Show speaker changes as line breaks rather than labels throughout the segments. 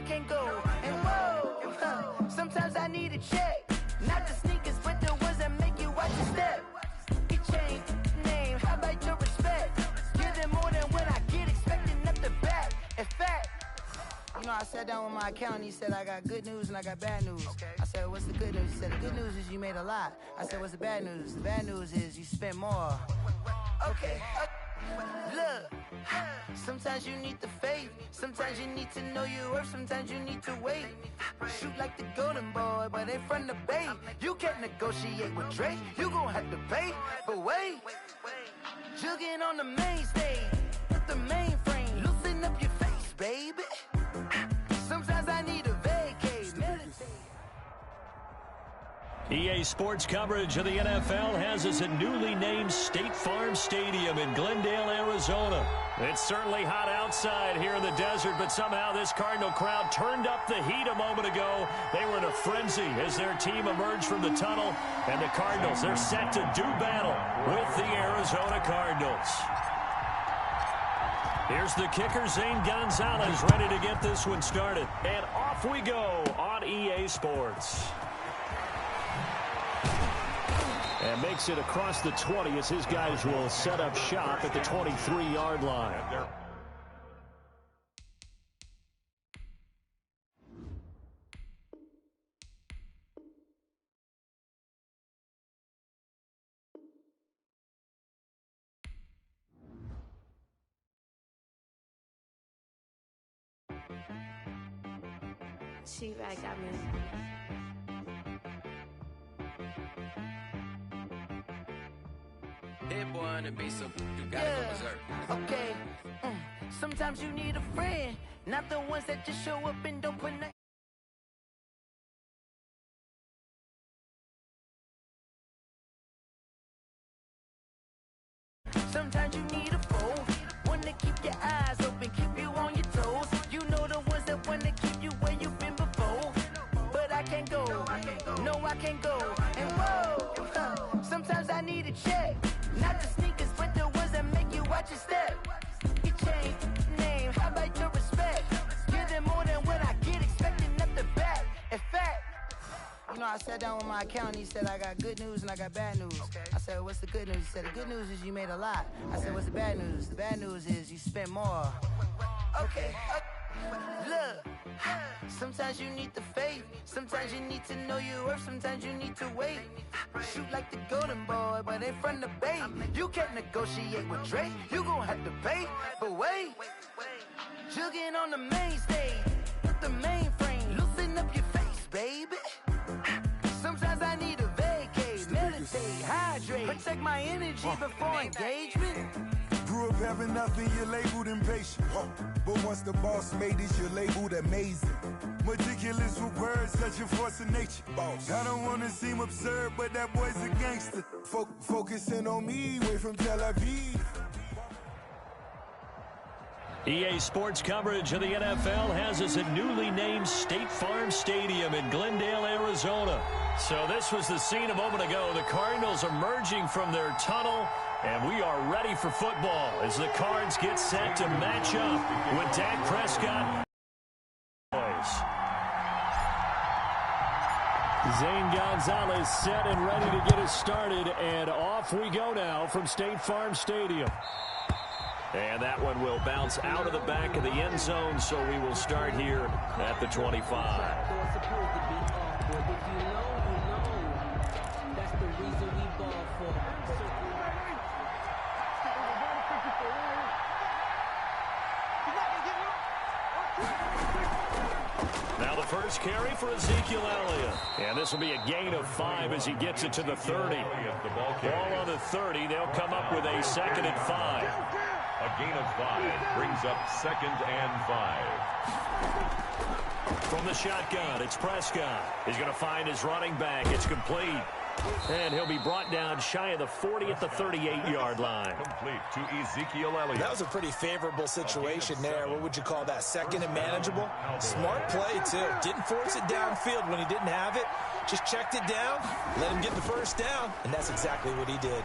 can go. And whoa, sometimes I need a check. Not the sneakers, but the ones that make you watch your step. Get change, name, how about your respect? Give them more than what I get, expecting up the back. In fact, you know, I sat down with my accountant. He said, I got good news and I got bad news. Okay. I said, what's the good news? He said, the good news is you made a lot. I said, what's the bad news? The bad news is you spent more. Okay. Look, sometimes you need the faith. Sometimes you need to know your worth. Sometimes you need to wait. Shoot like the golden boy, but they from the bay. You can't negotiate with Drake. You gon' have to pay. But wait, jugging on the main stage with the mainframe. Loosen up your face, baby. Sometimes I need a vacate. Meditate.
EA Sports coverage of the NFL has us at newly named State Farm Stadium in Glendale, Arizona. It's certainly hot outside here in the desert, but somehow this Cardinal crowd turned up the heat a moment ago. They were in a frenzy as their team emerged from the tunnel, and the Cardinals, they're set to do battle with the Arizona Cardinals. Here's the kicker, Zane Gonzalez, ready to get this one started. And off we go on EA Sports. And makes it across the 20 as his guys will set up shop at the 23-yard line.
She-Rag got me.
That boy on the beat, so you gotta go berserk.
Okay. Sometimes you need a friend, not the ones that just show up and don't put nothing. Sometimes you need a foe, one to keep your eyes open, keep you on your toes. You know the ones that want to keep you where you've been before. But I can't go, no I can't go. And whoa, sometimes I need a check. Not the sneakers, but the ones that make you watch your step. Get change, name, how about your respect? Give them more than what I get, expecting up the back. In fact, you know, I sat down with my accountant. He said, I got good news and I got bad news. Okay. I said, what's the good news? He said, the good news is you made a lot. I said, what's the bad news? The bad news is you spent more. Okay. Look, sometimes you need the faith. Sometimes you need to know your worth. Sometimes you need to wait. Shoot like the golden boy, but they from the bay. You can't negotiate with Drake. You gon' have to pay. But wait, jugging on the main stage with the mainframe. Loosen up your face, baby. Sometimes I need a vacate, meditate, hydrate, protect my energy before engagement.
Grew up having nothing, you're labeled impatient. But once the boss made it, you're labeled amazing. Meticulous with words, such a force of nature. I don't want to seem absurd, but that boy's a gangster. Focusing on me, way from Tel Aviv.
EA Sports coverage of the NFL has us at newly named State Farm Stadium in Glendale, Arizona. So this was the scene a moment ago. The Cardinals emerging from their tunnel, and we are ready for football as the Cards get set to match up with Dak Prescott. Zane Gonzalez set and ready to get us started, and off we go now from State Farm Stadium. And that one will bounce out of the back of the end zone, so we will start here at the 25. Now the first carry for Ezekiel Elliott. And this will be a gain of 5 as he gets it to the 30. Ball on the 30. They'll come up with a 2nd and 5.
A gain of 5 brings up 2nd and 5.
From the shotgun, it's Prescott. He's going to find his running back. It's complete. And he'll be brought down shy of the 40 at the 38-yard line.
Complete to Ezekiel Elliott.
That was a pretty favorable situation there. What would you call that? 2nd and manageable? Smart play, too. Didn't force it downfield when he didn't have it. Just checked it down, let him get the first down, and that's exactly what he did.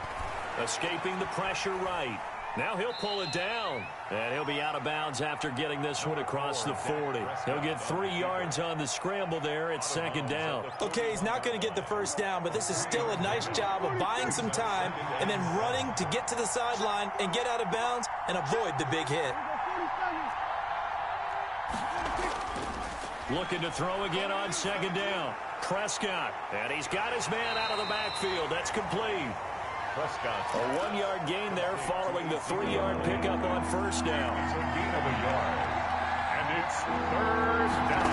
Escaping the pressure right. Now he'll pull it down, and he'll be out of bounds after getting this one across the 40. He'll get 3 yards on the scramble there at 2nd down.
Okay, he's not going to get the first down, but this is still a nice job of buying some time and then running to get to the sideline and get out of bounds and avoid the big hit.
Looking to throw again on 2nd down. Prescott, and he's got his man out of the backfield. That's complete.
Prescott.
A 1-yard gain there following the 3-yard pickup on 1st down.
It's a gain of a yard. And it's 3rd down.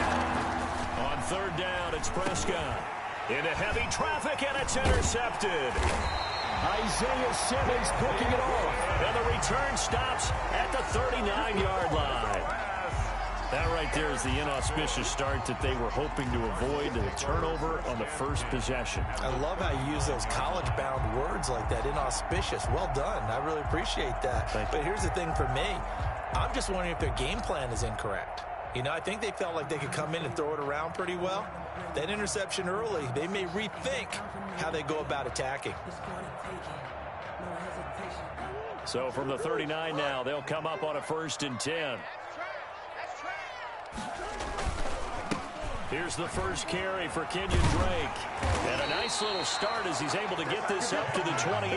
On 3rd down, it's Prescott. Into heavy traffic, and it's intercepted. Isaiah Simmons picking it off. And the return stops at the 39-yard line. That right there is the inauspicious start that they were hoping to avoid, the turnover on the first possession.
I love how you use those college-bound words like that, inauspicious. Well done. I really appreciate that. But here's the thing for me. I'm just wondering if their game plan is incorrect. You know, I think they felt like they could come in and throw it around pretty well. That interception early, they may rethink how they go about attacking.
So from the 39 now, they'll come up on a 1st and 10. Here's the first carry for Kenyon Drake. And a nice little start as he's able to get this up to the 28.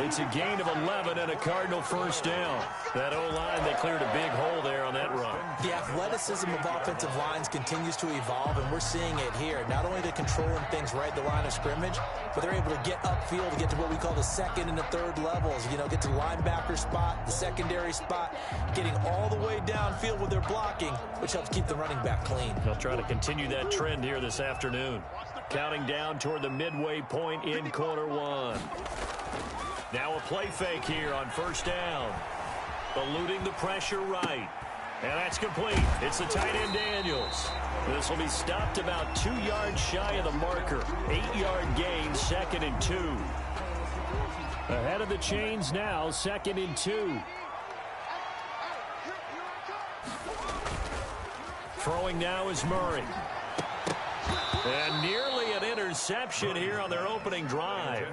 It's a gain of 11 and a Cardinal 1st down. That O-line, they cleared a big hole there on that run.
The athleticism of offensive lines continues to evolve, and we're seeing it here. Not only are they controlling things right at the line of scrimmage, but they're able to get upfield to get to what we call the 2nd and the 3rd levels. You know, get to the linebacker spot, the secondary spot, getting all the way downfield with their blocking, which helps keep the running back clean.
They'll try to continue that trend here this afternoon. Counting down toward the midway point in quarter 1. Now a play fake here on 1st down. Eluding the pressure right. And that's complete. It's the tight end Daniels. This will be stopped about 2 yards shy of the marker. 8-yard gain, 2nd and 2. Ahead of the chains now, 2nd and 2. Throwing now is Murray. And nearly an interception here on their opening drive.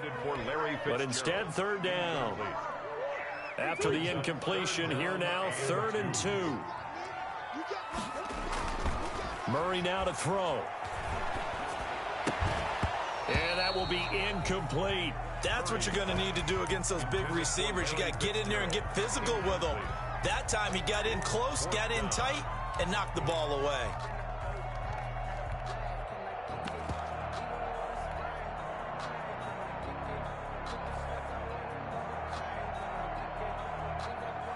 But instead, 3rd down. After the incompletion, here now, 3rd and 2. Murray now to throw. And that will be incomplete.
That's what you're going to need to do against those big receivers. You got to get in there and get physical with them. That time he got in close, got in tight, and knocked the ball away.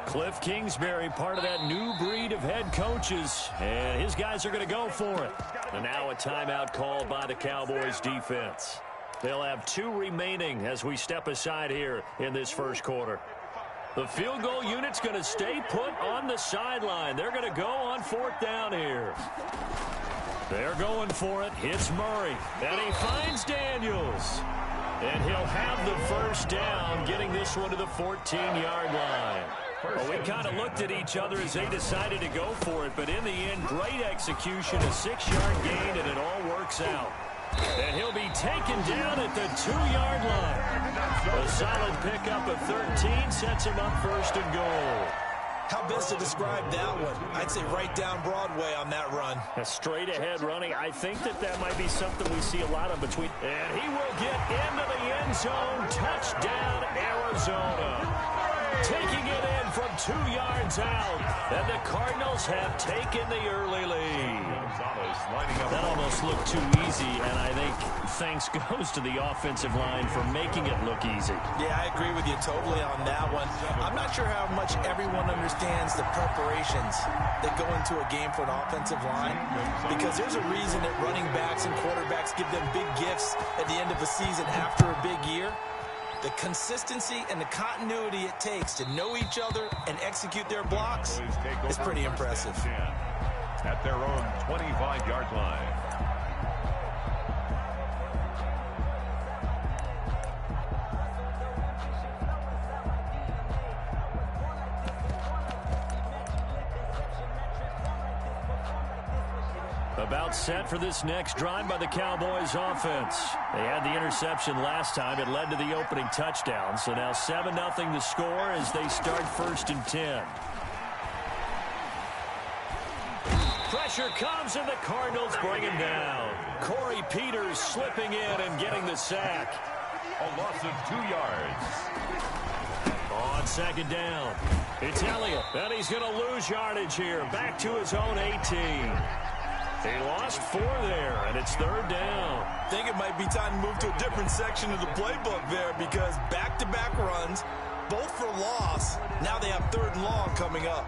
Cliff Kingsbury, part of that new breed of head coaches, and his guys are going to go for it. And now a timeout called by the Cowboys defense. They'll have 2 remaining as we step aside here in this 1st quarter. The field goal unit's going to stay put on the sideline. They're going to go on 4th down here. They're going for it. Hits Murray, and he finds Daniels. And he'll have the 1st down, getting this one to the 14-yard line. Well, we kind of looked at each other as they decided to go for it, but in the end, great execution, a 6-yard gain, and it all works out. And he'll be taken down at the 2-yard line. A solid pickup of 13 sets him up 1st and goal.
How best to describe that one? I'd say right down Broadway on that run.
A straight ahead running. I think that might be something we see a lot of between. And he will get into the end zone. Touchdown, Arizona. Taking it in from 2 yards out. And the Cardinals have taken the early lead. That almost looked too easy, and I think thanks goes to the offensive line for making it look easy.
Yeah, I agree with you totally on that one. I'm not sure how much everyone understands the preparations that go into a game for an offensive line, because there's a reason that running backs and quarterbacks give them big gifts at the end of a season after a big year. The consistency and the continuity it takes to know each other and execute their blocks is pretty impressive.
At their own 25-yard line.
About set for this next drive by the Cowboys offense. They had the interception last time. It led to the opening touchdown. So now 7-0 the score as they start 1st and 10. Pressure comes and the Cardinals bring him down. Corey Peters slipping in and getting the sack.
A loss of 2 yards.
On 2nd down, it's Elliott. And he's going to lose yardage here. Back to his own 18. He lost 4 there, and it's 3rd down.
I think it might be time to move to a different section of the playbook there because back-to-back runs, both for loss. Now they have 3rd and long coming up.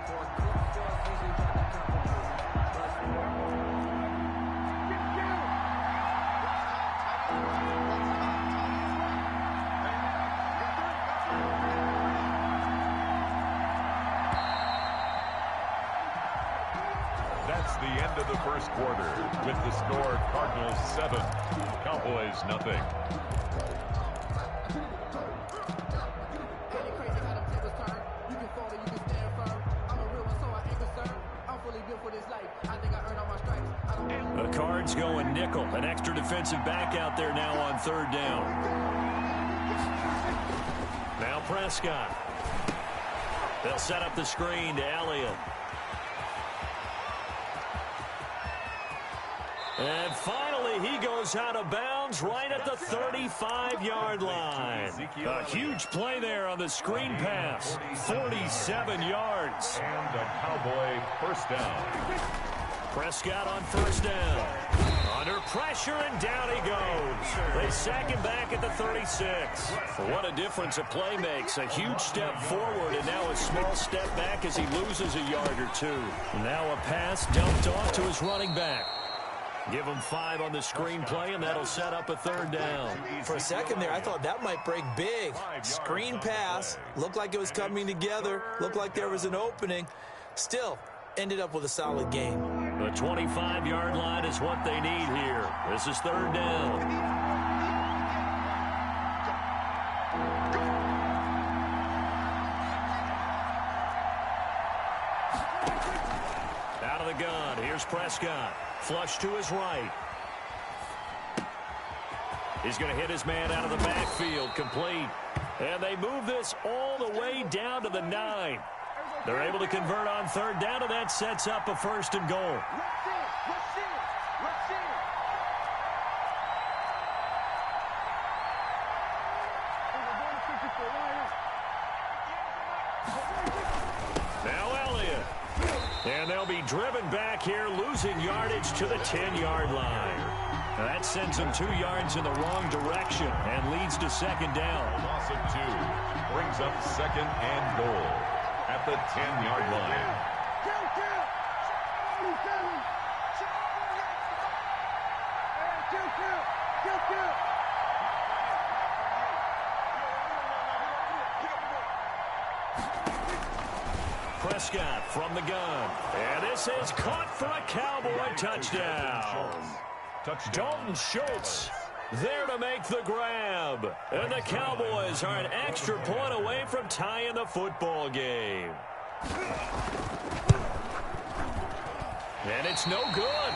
That's the end of the first quarter with the score Cardinals 7, Cowboys 0.
The Cards going nickel. An extra defensive back out there now on 3rd down. Now Prescott. They'll set up the screen to Elliott. And finally, he goes out of bounds right at the 35-yard line. A huge play there on the screen pass. 47 yards.
And a Cowboy 1st down.
Prescott on 1st down. Under pressure, and down he goes. They sack him back at the 36. What a difference a play makes. A huge step forward, and now a small step back as he loses a yard or 2. Now a pass dumped off to his running back. Give him 5 on the screen play, and that'll set up a 3rd down.
For a second there, I thought that might break big. Screen pass. Looked like it was coming together. Looked like there was an opening. Still, ended up with a solid game.
The 25-yard line is what they need here. This is 3rd down. Out of the gun, here's Prescott. Flush to his right. He's going to hit his man out of the backfield, complete. And they move this all the way down to the 9. They're able to convert on 3rd down, and that sets up a 1st and goal. Now Elliott. And they'll be driven back here, losing yardage to the 10-yard line. Now that sends them 2 yards in the wrong direction and leads to 2nd down.
A loss of 2 brings up 2nd and goal at the 10-yard line.
Prescott from the gun. And this is caught for a Cowboy touchdown. Dalton Schultz there to make the grab. And the Cowboys are an extra point away from tying the football game. And it's no good.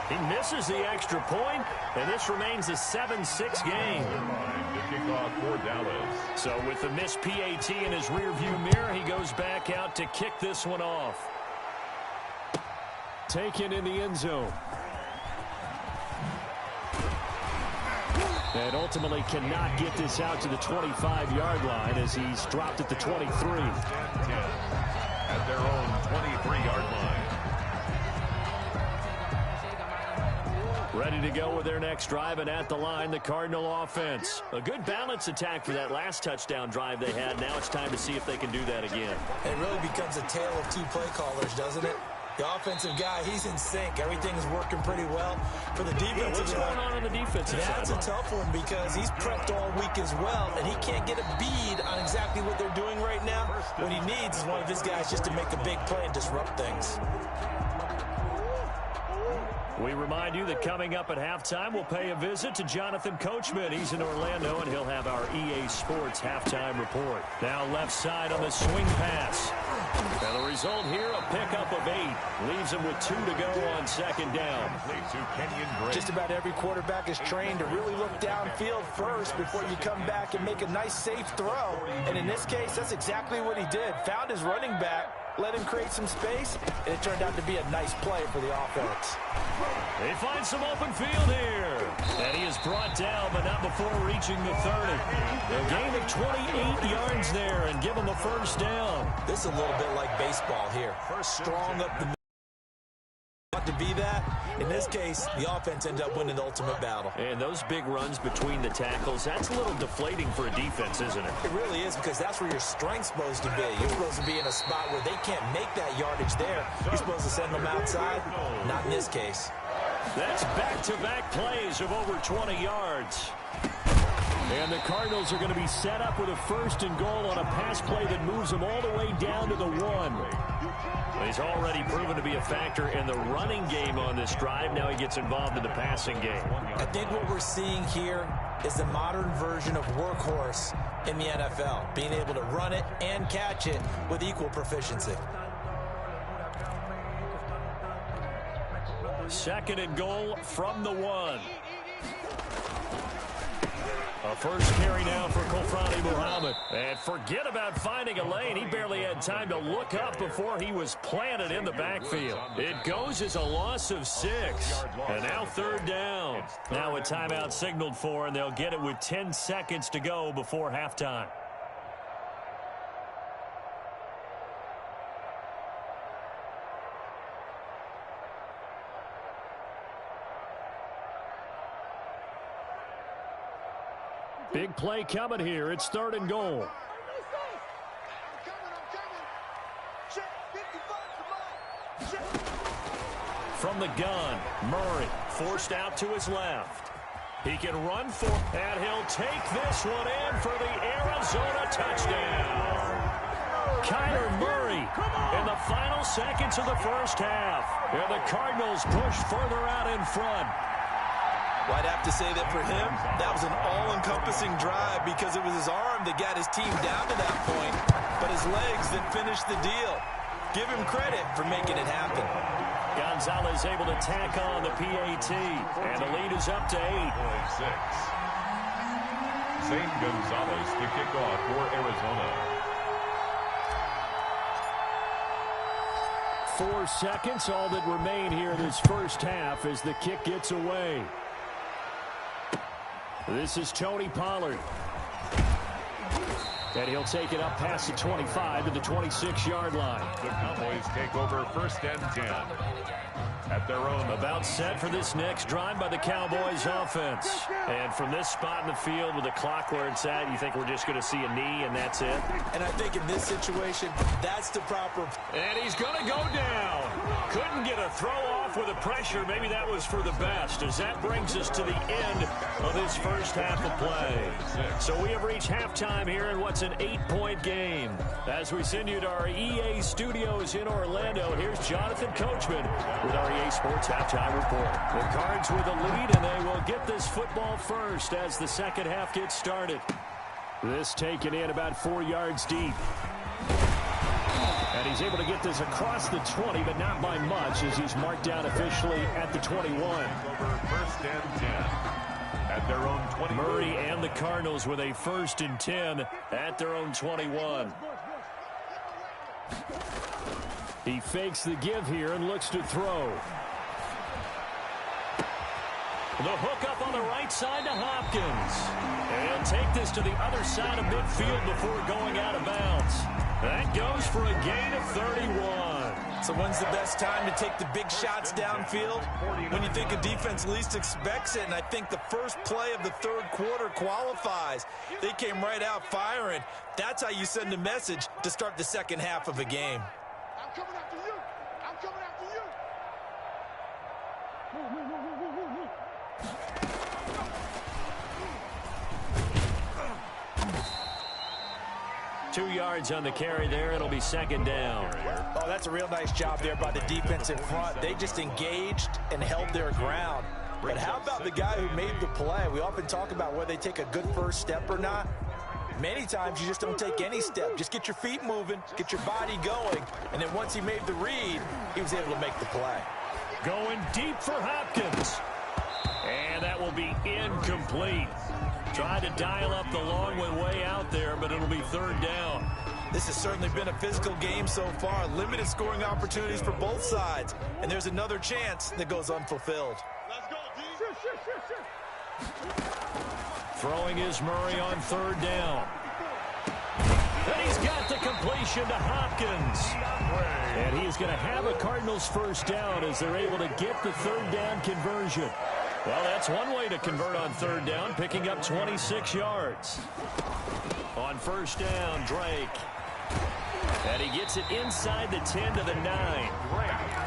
He misses the extra point, and this remains a 7-6 game.
To kick off for Dallas.
So with the missed PAT in his rearview mirror, he goes back out to kick this one off. Taken in the end zone. And ultimately cannot get this out to the 25-yard line as he's dropped at the 23.
At their own 23-yard line.
Ready to go with their next drive, and at the line, the Cardinal offense. A good balance attack for that last touchdown drive they had. Now it's time to see if they can do that again.
It really becomes a tale of 2 play callers, doesn't it? The offensive guy, he's in sync. Everything's working pretty well. For the defensive
What's going on the defensive side?
That's a tough one because he's prepped all week as well, and he can't get a bead on exactly what they're doing right now. What he needs is one of his guys just to make a big play and disrupt things.
We remind you that coming up at halftime, we'll pay a visit to Jonathan Coachman. He's in Orlando, and he'll have our EA Sports halftime report. Now left side on the swing pass. And the result here, a pickup of 8. Leaves him with 2 to go on second down.
Just about every quarterback is trained to really look downfield first before you come back and make a nice, safe throw. And in this case, that's exactly what he did. Found his running back, let him create some space, and it turned out to be a nice play for the offense.
They find some open field here. And he is brought down, but not before reaching the 30. A gain of 28 yards there and give him the first down.
This is a little bit like baseball here. Strong up the middle. To be that, in this case, the offense ended up winning the ultimate battle.
And those big runs between the tackles, that's a little deflating for a defense, isn't it?
It really is, because that's where your strength's supposed to be. You're supposed to be in a spot where they can't make that yardage there. You're supposed to send them outside. Not in this case.
That's back-to-back plays of over 20 yards. And the Cardinals are going to be set up with a 1st and goal on a pass play that moves them all the way down to the 1. He's already proven to be a factor in the running game on this drive. Now he gets involved in the passing game.
I think what we're seeing here is the modern version of workhorse in the NFL, being able to run it and catch it with equal proficiency.
2nd and goal from the 1. A first carry now for Kofrani Muhammad. And forget about finding a lane. He barely had time to look up before he was planted in the backfield. It goes as a loss of 6. And now 3rd down. Now a timeout signaled for, and they'll get it with 10 seconds to go before halftime. Big play coming here. It's 3rd and goal. From the gun, Murray forced out to his left. He can run for, and he'll take this one in for the Arizona touchdown. Kyler Murray in the final seconds of the first half. And the Cardinals push further out in front.
Well, I'd have to say that for him, that was an all-encompassing drive because it was his arm that got his team down to that point, but his legs that finished the deal. Give him credit for making it happen.
Gonzalez able to tack on the PAT, and the lead is up to 8.
Zane Gonzalez to kick off for Arizona.
4 seconds, all that remain here this first half as the kick gets away. This is Tony Pollard. And he'll take it up past the 25 to the 26-yard line.
The Cowboys take over 1st and 10. At their own.
About set for this next drive by the Cowboys offense. And from this spot in the field with the clock where it's at, you think we're just going to see a knee and that's it?
And I think in this situation, that's the proper.
And he's going to go down. Couldn't get a throw off with the pressure. Maybe that was for the best, as that brings us to the end of this first half of play. So we have reached halftime here in what's an 8-point game. As we send you to our EA studios in Orlando, here's Jonathan Coachman with our EA Sports halftime report. The Cards with a lead, and they will get this football first as the second half gets started. This taken in about 4 yards deep. And he's able to get this across the 20, but not by much, as he's marked down officially at the 21.
Over 1st and 10. At their own 20.
Murray and the Cardinals with a 1st and 10 at their own 21. He fakes the give here and looks to throw. The hook up on the right side to Hopkins. And take this to the other side of midfield before going out of bounds. That goes for a gain of 31.
So when's the best time to take the big shots downfield? When you think a defense least expects it, and I think the first play of the 3rd quarter qualifies. They came right out firing. That's how you send a message to start the second half of a game.
I'm coming after you. I'm coming after you.
2 yards on the carry there. It'll be second down.
Oh, that's a real nice job there by the defensive front. They just engaged and held their ground. But how about the guy who made the play? We often talk about whether they take a good first step or not. Many times you just don't take any step. Just get your feet moving, get your body going, and then once he made the read, he was able to make the play.
Going deep for Hopkins. And that will be incomplete. Tried to dial up the long way out there, but it'll be third down.
This has certainly been a physical game so far. Limited scoring opportunities for both sides. And there's another chance that goes unfulfilled.
Let's go, D.
Throwing is Murray on third down. And he's got the completion to Hopkins. And he's going to have a Cardinals first down as they're able to get the third down conversion. Well, that's one way to convert on third down, picking up 26 yards. On first down, Drake. And he gets it inside the 10 to the 9.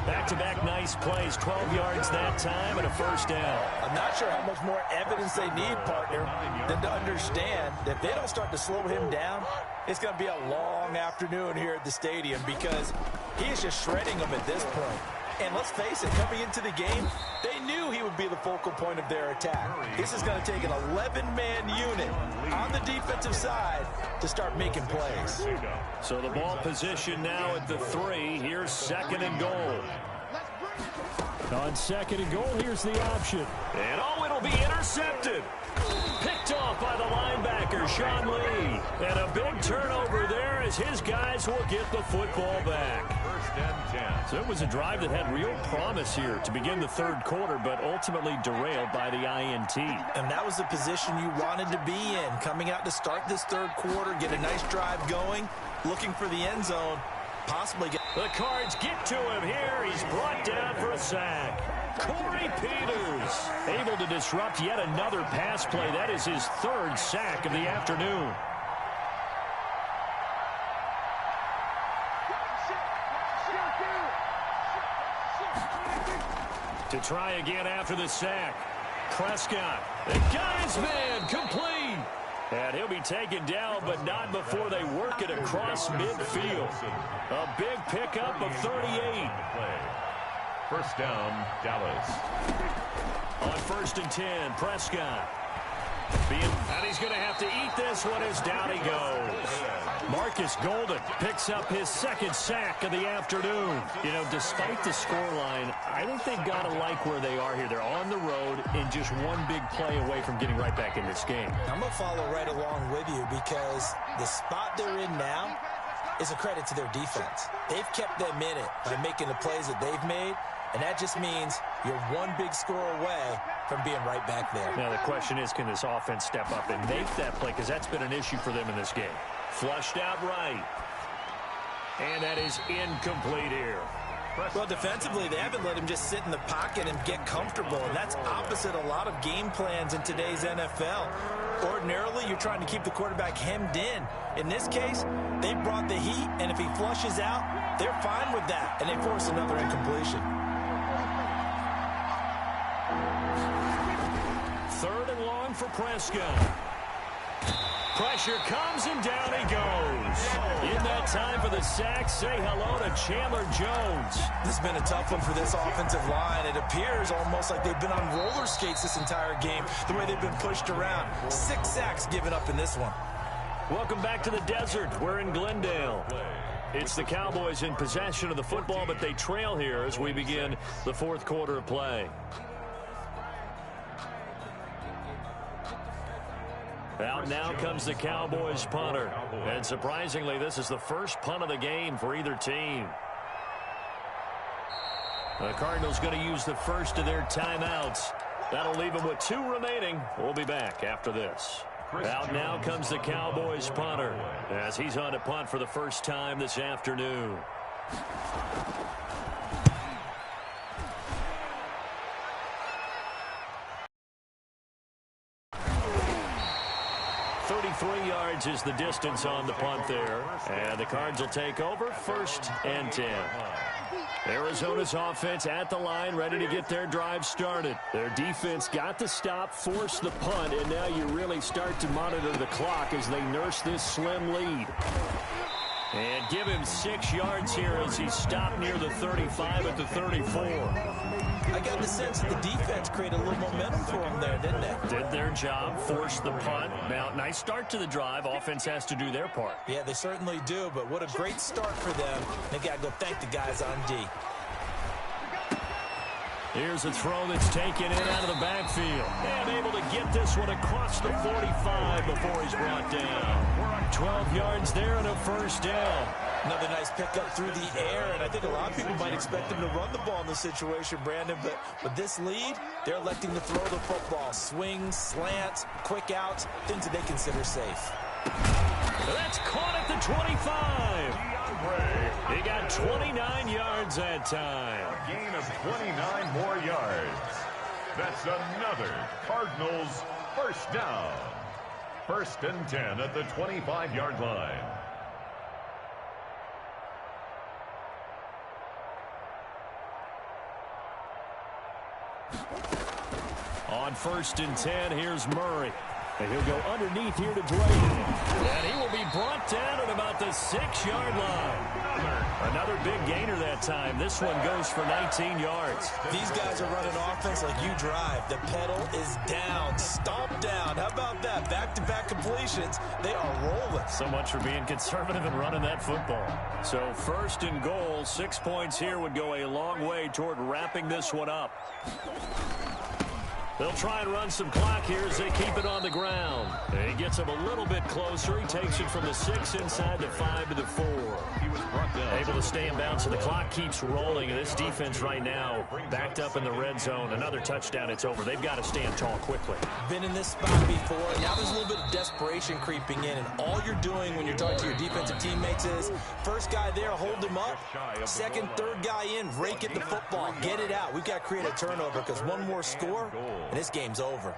Back-to-back nice plays, 12 yards that time and a first down.
I'm not sure how much more evidence they need, partner, than to understand that if they don't start to slow him down, it's going to be a long afternoon here at the stadium because he is just shredding them at this point. And let's face it, coming into the game, they knew he would be the focal point of their attack. This is going to take an 11-man unit on the defensive side to start making plays.
So the ball position now at the 3. Here's second and goal. On second and goal, here's the option. And it'll be intercepted. Picked off by the linebacker, Sean Lee. And a big turnover there as his guys will get the football back.
First and 10.
So it was a drive that had real promise here to begin the third quarter, but ultimately derailed by the INT.
And that was the position you wanted to be in. Coming out to start this third quarter, get a nice drive going, looking for the end zone, possibly get...
The Cards get to him here. He's brought down for a sack. Corey Peters able to disrupt yet another pass play. That is his third sack of the afternoon. To try again after the sack. Prescott. The guy's man complete. And he'll be taken down, but not before they work it across midfield. A big pickup of 38.
First down, Dallas.
On first and 10, Prescott. And he's going to have to eat this one as down he goes. Marcus Golden picks up his second sack of the afternoon. You know, despite the scoreline, I think they've got to like where they are here. They're on the road and just one big play away from getting right back in this game.
I'm going to follow right along with you because the spot they're in now is a credit to their defense. They've kept them in it by making the plays that they've made, and that just means you're one big score away from being right back there.
Now the question is, can this offense step up and make that play? Because that's been an issue for them in this game. Flushed out right. And that is incomplete here.
Well, defensively, they haven't let him just sit in the pocket and get comfortable, and that's opposite a lot of game plans in today's NFL. Ordinarily, you're trying to keep the quarterback hemmed in. In this case, they brought the heat, and if he flushes out, they're fine with that, and they force another incompletion.
Third and long for Prescott. Pressure comes and down he goes. In that time for the sack, say hello to Chandler Jones.
This has been a tough one for this offensive line. It appears almost like they've been on roller skates this entire game, the way they've been pushed around. 6 sacks given up in this one.
Welcome back to the desert. We're in Glendale. It's the Cowboys in possession of the football, but they trail here as we begin the fourth quarter of play. Out now comes the Cowboys punter. And surprisingly, this is the first punt of the game for either team. The Cardinals going to use the first of their timeouts. That'll leave them with 2 remaining. We'll be back after this. Out now comes the Cowboys punter as he's on to punt for the first time this afternoon. 33 yards is the distance on the punt there. And the Cards will take over, 1st and 10. Arizona's offense at the line, ready to get their drive started. Their defense got the stop, forced the punt, and now you really start to monitor the clock as they nurse this slim lead. And give him 6 yards here as he stopped near the 35 at the 34.
I got the sense that the defense created a little momentum for them there, didn't they?
Did their job, forced the punt. Now, nice start to the drive. Offense has to do their part.
Yeah, they certainly do, but what a great start for them. They got to go thank the guys on D.
Here's a throw that's taken in out of the backfield. And able to get this one across the 45 before he's brought down. 12 yards there and a first down.
Another nice pickup through the air, and I think a lot of people might expect him to run the ball in this situation, Brandon, but with this lead, they're electing to throw the football. Swings, slants, quick outs, things that they consider safe.
That's caught at the 25. He got 29 yards that time.
A gain of 29 more yards. That's another Cardinals first down. 1st and 10 at the 25-yard line.
On 1st and 10, here's Murray. And he'll go underneath here to Drake. And he will be brought down at about the 6-yard line. Another big gainer that time. This one goes for 19 yards.
These guys are running offense like you drive. The pedal is down, stomp down. How about that? Back-to-back completions. They are rolling.
So much for being conservative and running that football. So 1st and goal, 6 points here would go a long way toward wrapping this one up. They'll try and run some clock here as they keep it on the ground. He gets him a little bit closer. He takes it from the 6 inside the 5 to the 4.
He was brought down.
Able to stay in bounds, so the clock keeps rolling. And this defense right now backed up in the red zone. Another touchdown, it's over. They've got to stand tall quickly.
Been in this spot before. Now there's a little bit of desperation creeping in. And all you're doing when you're talking to your defensive teammates is, first guy there, hold him up. Second, third guy in, rake at the football. Get it out. We've got to create a turnover because one more score, and this game's over.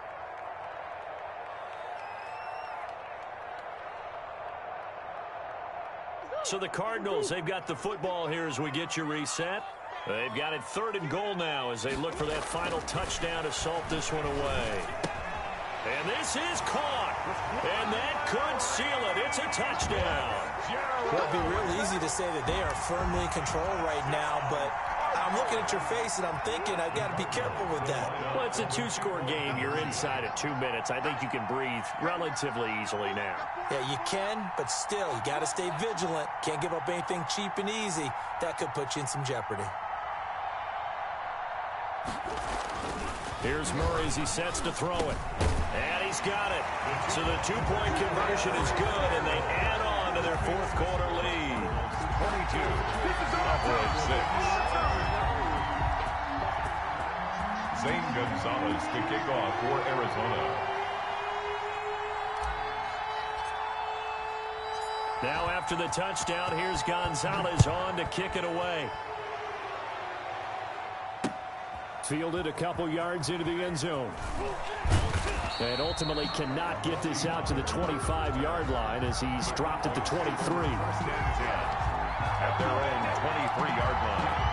So the Cardinals, they've got the football here as we get you reset. They've got it 3rd and goal now as they look for that final touchdown to salt this one away. And this is caught. And that could seal it. It's a touchdown.
Well, it'd be real easy to say that they are firmly in control right now, but I'm looking at your face and I'm thinking I've got to be careful with that.
Well, it's a 2-score game. You're inside at 2 minutes. I think you can breathe relatively easily now.
Yeah, you can, but still, you got to stay vigilant. Can't give up anything cheap and easy. That could put you in some jeopardy.
Here's Murray as he sets to throw it. And he's got it. So the 2-point conversion is good, and they add on to their 4th quarter lead.
22. Off 6. Zane Gonzalez to kick off for Arizona.
Now after the touchdown, here's Gonzalez on to kick it away. Fielded a couple yards into the end zone. And ultimately cannot get this out to the 25-yard line as he's dropped at the 23.
At their own 23-yard line.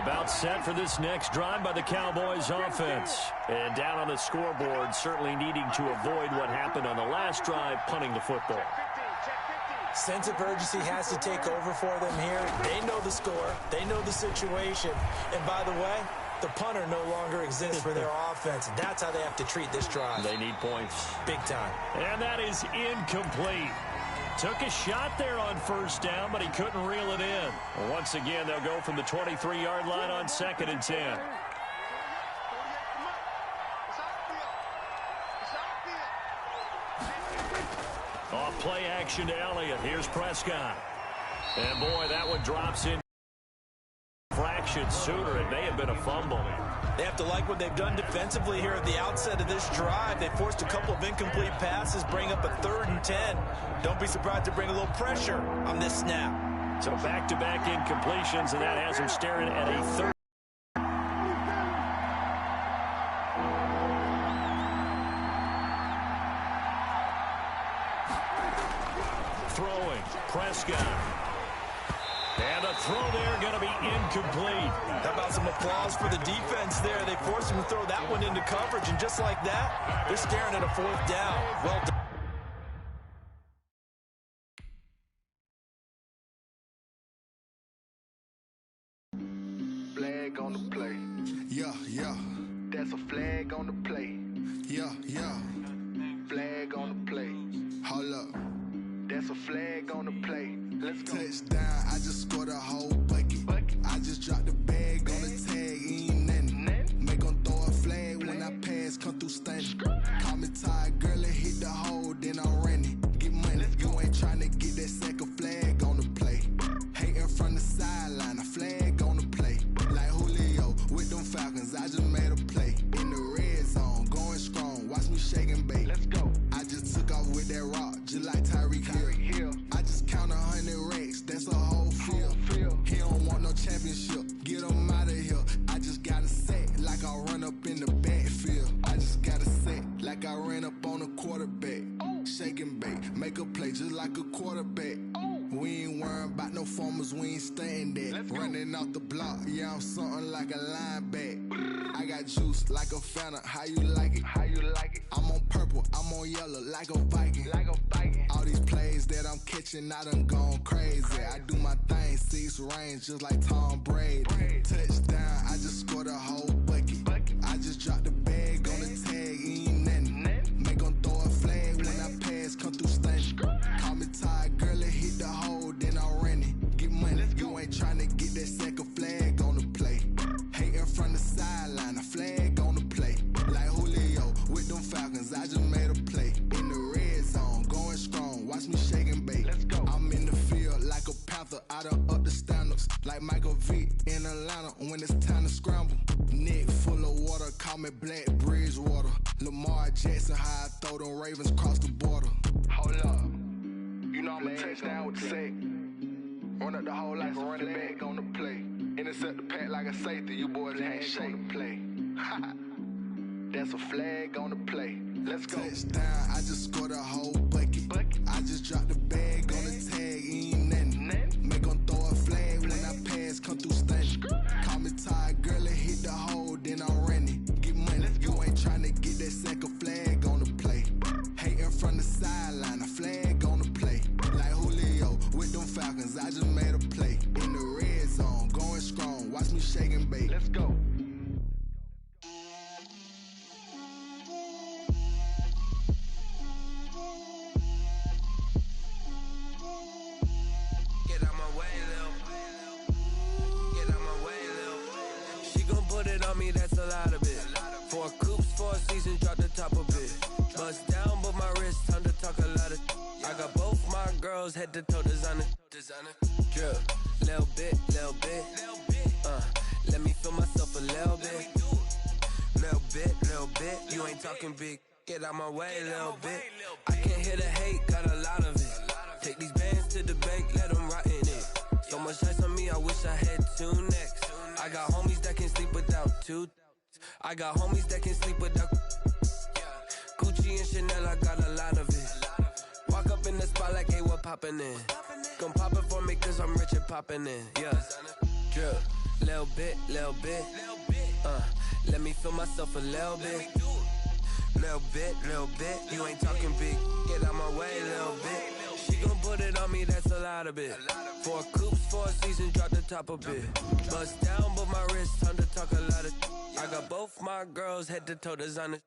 About set for this next drive by the Cowboys offense. And down on the scoreboard, certainly needing to avoid what happened on the last drive, punting the football.
Sense of urgency has to take over for them here. They know the score. They know the situation. And by the way, the punter no longer exists for their offense. That's how they have to treat this drive.
They need points.
Big time.
And that is incomplete. Took a shot there on 1st down, but he couldn't reel it in. Once again, they'll go from the 23-yard line on 2nd and 10. Off play action to Elliott. Here's Prescott. And boy, that one drops in fraction sooner. It may have been a fumble.
They have to like what they've done defensively here at the outset of this drive. They forced a couple of incomplete passes, bring up a 3rd and 10. Don't be surprised to bring a little pressure on this snap.
So back-to-back incompletions, and that has them staring at a 3rd. Throwing, Prescott. And a throw there going to be incomplete.
How about some applause for the defense there? They forced him to throw that one into coverage, and just like that, they're staring at a 4th down. Well done.
Flag on the play.
Yeah, yeah.
That's a flag on the play.
Yeah, yeah.
Flag on the play.
Hold up.
That's a flag on the play. Let's go.
Touchdown, I just scored a whole bucket. I just dropped the bag on the tag, ain't nothing. Make them throw a flag when I pass, come through stunning. Call me tired, girl, and hit the hole, then I'm running. Get money, you ain't trying to get that second flag on the play. Hating from the sideline, a flag on the play. Like Julio with them Falcons, I just made a play. In the red zone, going strong, watch me shake and bake.
Let's go.
I just took off with that rock, just like Tyreek Hill. I just count 100 racks, that's a whole field. He don't want no championship, get him out of here. I just got a set like I run up in the backfield. I just got a set like I ran up on a quarterback. Shake and bake, make a play just like a quarterback. We ain't worrying about no formers, we ain't staying that. Running off the block, yeah, I'm something like a linebacker. I got juice like a Fanta, how you like it?
How you like it?
I'm on purple, I'm on yellow like a Viking. All these plays that I'm catching, I done gone crazy. I do my thing, 6 range just like Tom Brady. Touchdown, I just scored a whole bucket. I just dropped the bag on the tag, ain't nothing. Make them throw a flag when I pass, come through stunning. Call me tired, girl, and hit the hole, then I'm running. Get money, you ain't trying to get that second flag on the play. Hating from the sideline, a flag on the play. Like Julio with them Falcons, I just made a play. In the red zone, going strong, watch me shake and bake.
Let's go.
I'm in the field like a Panther, I done up the standards. Like Michael Vick in Atlanta when it's time to scramble. Neck full of water, call me Black Bridgewater. Lamar Jackson, how I throw them Ravens cross the border.
Hold up. You know I'm a touchdown with the sack. Run up the hole like a running back on the play. Intercept the pack like a safety. You boys ain't shake. Play. That's a flag on the play. Let's go.
Touchdown, I just scored a whole bucket. I just dropped the bag on the tag, ain't nothing. Make them throw a flag when I pass, come through stunning. Call me tired, girl, and hit the hole, then I'm running. Get money, you ain't trying to get that second flag on the play. Hating from the sideline, a flag on the play. Like Julio with them Falcons, I just made a play. In the red zone, going strong, watch me shake and bake.
Let's go.
Get out my way, Lil. Get out my way, Lil. She gon' put it on me, that's a lot of it. 4 coops, 4 seasons, drop the top of it. Bust down, but my wrist, time to talk a lot of. I got both my girls, head to toe designer. Drip, little bit. Let me feel myself a little bit. Little bit. You ain't talking big. Get out my way, little bit. I can't hear the hate, got a lot of it. Take these bands to the bank, let them rot in it. So much ice on me, I wish I had 2 necks. I got homies that can sleep without 2. I got homies that can sleep without. Gucci and Chanel, I got a lot of it. Walk up in the spot like, hey, what poppin' in? Gon' pop it for me cause I'm rich and poppin' in. Yeah, drip, little bit. Let me feel myself a little bit. Little bit. You ain't talking big. Get out my way, little bit. She gon' put it on me, that's a lot of it. 4 coops, 4 seasons, drop the top a bit. Bust down, but my wrist, time to talk a lot of. I got both my girls, head to toe designer.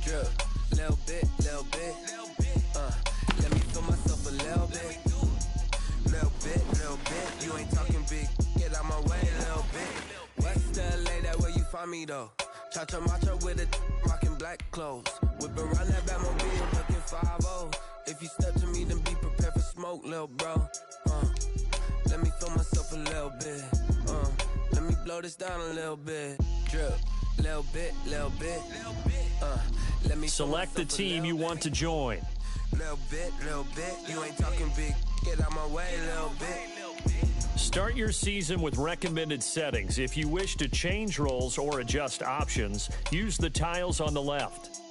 Drip, little bit. Let me feel myself a little bit. Little bit. You ain't talking big. Get out my way, little bit. West LA, that where you find me though. Cha-cha matcha with a rockin' black clothes. Whip around that Batmobile, looking 5-0. If you step to me, then be prepared for smoke, lil' bro. Let me feel myself a little bit. Let me blow this down a little bit. Drip, little bit. Let me
select the team you want to join.
Little bit. You ain't talking big. Get out my way, little bit.
Start your season with recommended settings. If you wish to change roles or adjust options, use the tiles on the left.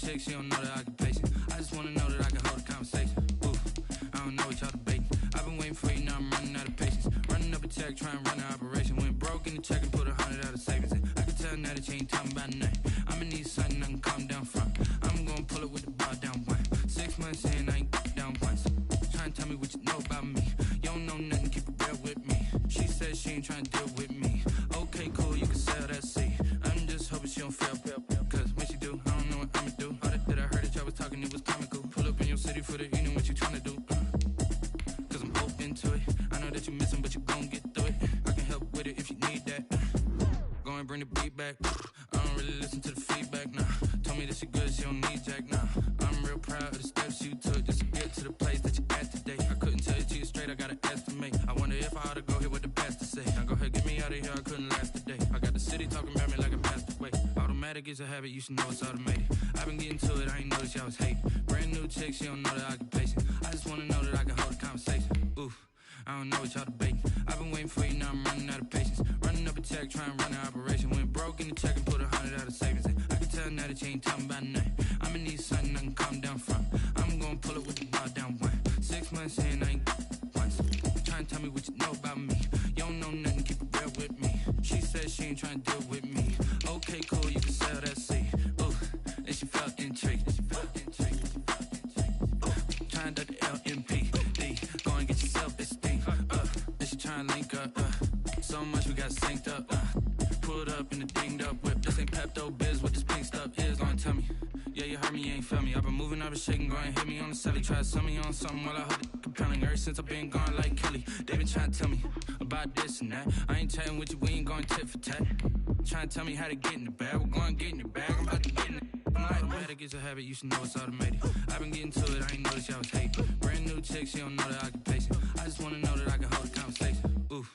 chick, she don't know the occupation. I just wanna know that I can hold a conversation. Ooh, I don't know what y'all debating. I've been waiting for you, now I'm running out of patience. Running up a check, trying to run an operation. Went broke in the check and put 100 out of savings in. I can tell now that you ain't talking about nothing. I'ma need something I can calm down from. I'm gonna pull it with the bar down one. 6 months in, I ain't down once. Trying to tell me what you know about me. You don't know nothing, keep it real with me. She said she ain't trying to deal with me. Okay, cool, you can sell that seat. I'm just hoping she don't fail. Cause when she do, I don't know what I'ma do. All that I heard that y'all was talking, it was comical. Pull up in your city for the evening, what you trying to do? Cause I'm open to it. I know that you missing, but you gon' get through it. I can help with it if you need that. Go and bring the beat back. I don't really listen to the feedback, nah. Told me that she good, she don't need jack, nah. I'm real proud of the steps you took just to get to the place that you at today. I couldn't tell you to you straight, I gotta estimate. I wonder if I ought to go here with the best to say. Now go ahead, get me out of here, I couldn't last today. I got the city talking about me like I passed away. Automatic is a habit, you should know it's automated. I've been getting to it, I ain't noticed y'all was hating. Brand new chick, she don't know the occupation. I just wanna know that I can hold a conversation. Ooh, I don't know what y'all debating. I've been waiting for you, now I'm running out of patience. Running up a check, trying to run an operation. Went broke in the check and put 100 out of savings in. I can tell now that you ain't talking about nothing. I'ma need something I can calm down from. I'm gonna pull it with the bar down one. 6 months in, I ain't once. Trying to tell me what you know about me. You don't know nothing, keep it real with me. She said she ain't trying to deal with me. Okay, cool, you can sell that seat. Ooh, and she felt intrigued. Trying to duck the LMPD. Go and get your self-esteem. And she trying to link up. So much we got synced up. Pulled up in the dinged up whip. This ain't Pepto-Biz, what this pink stuff is. Don't tell me. Yeah, you heard me, you ain't feel me. I've been moving, I've been shaking, go and hit me on the celly. Try to sell me on something while I hold it compelling. Ever since I've been gone like Kelly, they been trying to tell me about this and that. I ain't chatting with you, we ain't going tit for tat. Trying to tell me how to get in the bag. We're going to get in the bag, I'm about to get in it. Automatic is a habit, you should know it's automated. I've been getting to it, I ain't noticed y'all was hating. Brand new chick, she don't know the occupation. I just wanna know that I can hold a conversation. Ooh,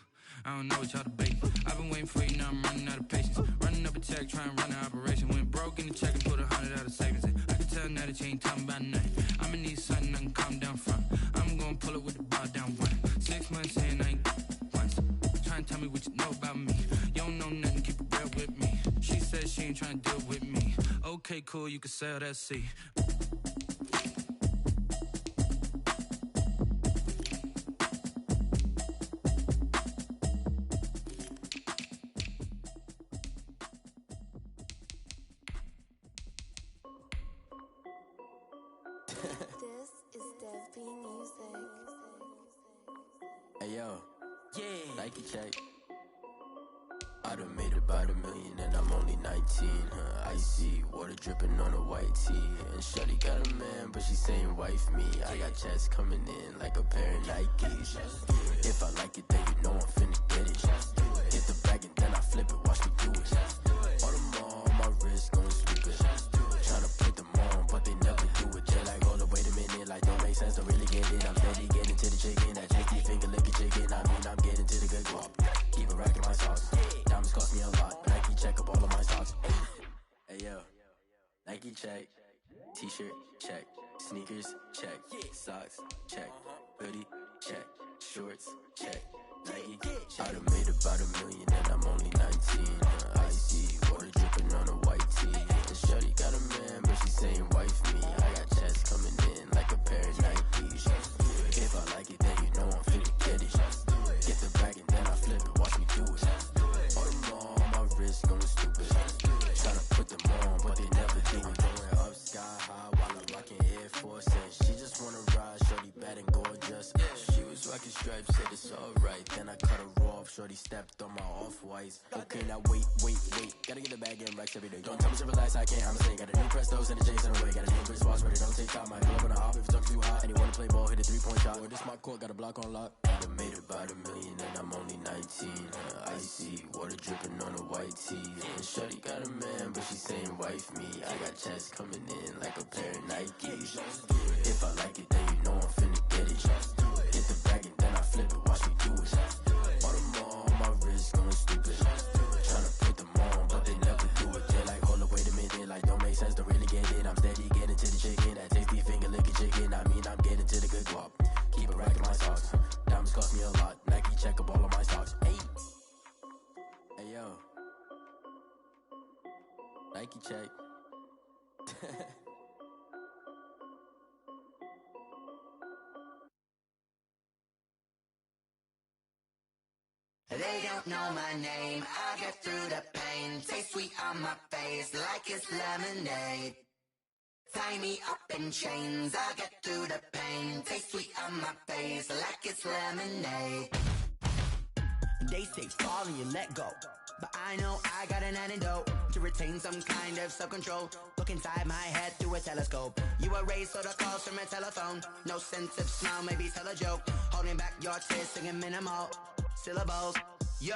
I don't know what y'all debating. I've been waiting for you, now I'm running out of patience. Running up a check, trying to run an operation. Went broke in the check and put 100 out of savings in. I can tell now that you ain't talking about nothing. I'ma need something I can calm down from. I'm gonna pull it with the bar down one. 6 months in, I ain't once. Trying to tell me what you know about me. You don't know nothing, keep it real with me. She said she ain't trying to deal with me. Okay, cool, you can sell that seat.
This is Dev B Music.
Hey yo, yeah, Nike check. I done made about $1 million and I'm only 19, huh? Icy water dripping on a white tee. And shawty got a man, but she saying wife me. I got checks coming in like a pair of Nikes. If I like it, then you know I'm finna get it. Hit the bag and then I flip it, watch me do it. All them on my wrist, going stupid. Tryna put them on, but they never do it. They're like, hold up, wait a minute, like don't make sense, don't really get it. I'm steady getting to the chicken, that tasty finger licking chicken. I mean, I'm getting to the good guap. Keep it racking my socks. Diamonds cost me a lot. Nike check up all of my socks. Hey yo, Nike check. T-shirt check. Sneakers check. Socks check. Hoodie check. Shorts check. Nike. I done made about $1 million and I'm only 19. Icy water dripping on a white tee. And shawty got a man, but she saying wife me. I got checks coming in like a pair of Nikes. If I like it, then you know I'm finna get it. Get the bag and then I flip it, watch me do it. All them on my wrist going stupid. Tryna put them on, but they never do it. Going up sky high while I'm rocking Air Force. And she just wanna ride, shorty bad and gorgeous. She was rocking stripes, said it's alright. Then I cut her off, shorty stepped on my off-whites. Okay, now wait. Gotta get the bag and racks every day. Don't tell me to relax, I can't, I'm saying. Got a new Prestos and a J's in the way. Got a new wristwatch, but it don't take time. I pull up on the hop if it's talking too hot. And you wanna play ball, hit a 3-point shot. Or this my court, got a block on lock. I done made about $1 million and I'm only 19. Icy water dripping on a white tee. And shawty got a man, but she saying wife me. I got checks coming in like a pair of Nikes. If I like it, then you know I'm finna get it. Hit the bag and then I flip it, watch me do it. All them on my wrist going stupid. Tryna put them on, but they never do it. They're like, hold up, wait a minute, like don't make sense, don't really get it. I'm steady getting to the chicken, that tasty finger licking chicken. I mean, I'm getting to the good guap. Keep it racking my socks. Diamonds cost me a lot. Nike check up all of my socks. Hey yo, Nike check.
They don't know my name, I get through the pain. Taste sweet on my face like it's lemonade. Tie me up in chains, I get through the pain. Taste sweet on my face like it's lemonade. They say fall and you let go, but I know I got an antidote to retain some kind of self-control. Look inside my head through a telescope. You erase all the calls from a telephone. No sense of smile, maybe tell a joke. Holding back your tears, singing minimal syllables. Yo,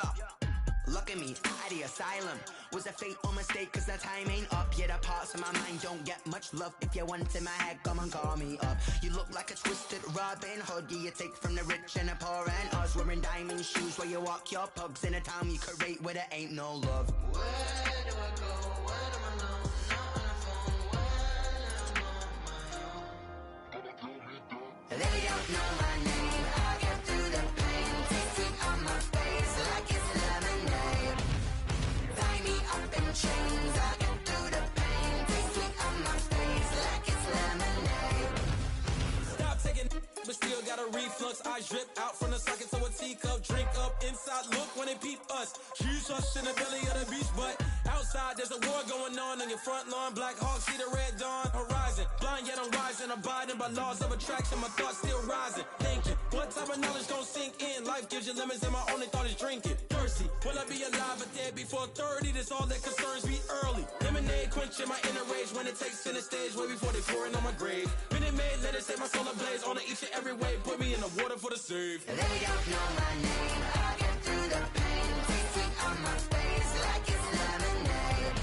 look at me, out the asylum. Was a fate or mistake, cause the time ain't up. Yeah, the parts of my mind don't get much love. If you want in my head, come and call me up. You look like a twisted Robin Hood. Yeah, you take from the rich and the poor and us. Wearing diamond shoes where you walk your pugs. In a town you create where there ain't no love. Where do I go? Where am I known? Not on the phone. When I'm on my own. They don't know my name. I get through the pain. Taste sweet on my face like it's lemonade. Tie me up in chains. I get through the pain. Taste sweet on my face like it's lemonade.
Stop taking but still got a reflux. I drip out from the socket to a teacup. Drink up inside, look when they peep us. Choose us in the belly of the beast, but outside there's a war going on your front lawn. Black Hawk, see the red dawn horizon. Blind yet I'm rising, abiding by laws of attraction. My thoughts still rising, thinking what type of knowledge gon' sink in? Life gives you lemons and my only thought is drinking. Thirsty, will I be alive or dead before 30? That's all that concerns me early. Lemonade quenching my inner rage when it takes center stage way before they pouring on my grave. Minute Maid, let it set my soul ablaze on each and every way. Put me in the water for the save.
They don't know my name. I get through the pain. Taste sweet on my face like it's lemonade.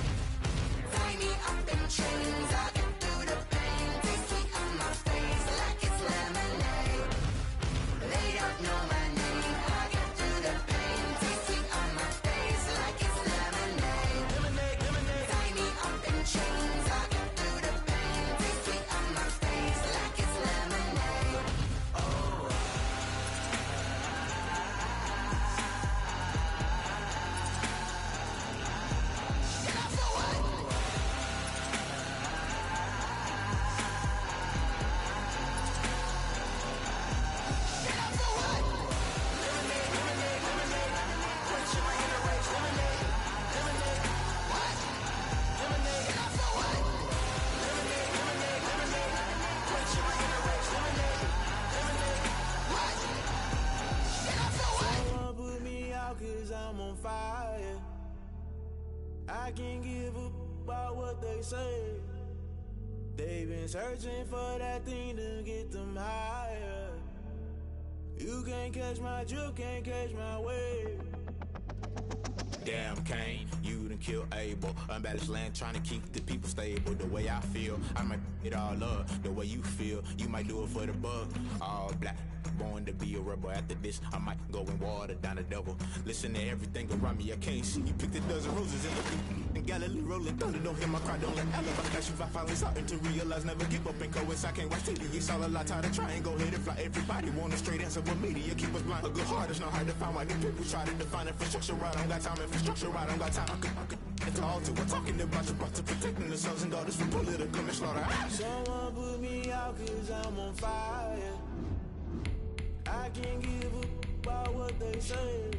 Tie me up in chains. I get through the pain. Taste sweet on my face like it's lemonade. They don't know my name. I get through the pain. Taste sweet on my face like it's lemonade.
Lemonade, lemonade.
Tie me up in chains. I get through the pain. Taste sweet on my face like it's lemonade. Oh.
Someone put me out cause I'm on fire. I can't give a about what they say. They've been searching for that thing to get them higher. You can't catch my drift, can't catch my wave.
Damn Kane, you done killed Abel. Unbalanced land trying to keep the people stable. The way I feel, I might it all up. The way you feel, you might do it for the bug. All black, born to be a rebel. After this, I might go and water down the devil. Listen to everything around me, I can't see. You picked a dozen roses in the Galilee rolling thunder. Don't hear my cry, don't let alibi catch you. I finally starting to realize, never give up and coincide. Can't watch TV, it's all a lot. Tired of trying, go ahead and fly. Everybody want a straight answer, but media keep us blind. A good heart is not hard to find. Why the people try to define infrastructure right? I don't got time, infrastructure right, I don't got time. I could it's all to we're talking about your brother, protecting the sons and daughters from political and slaughter.
Someone put me out cause I'm on fire. I can't give a about what they say.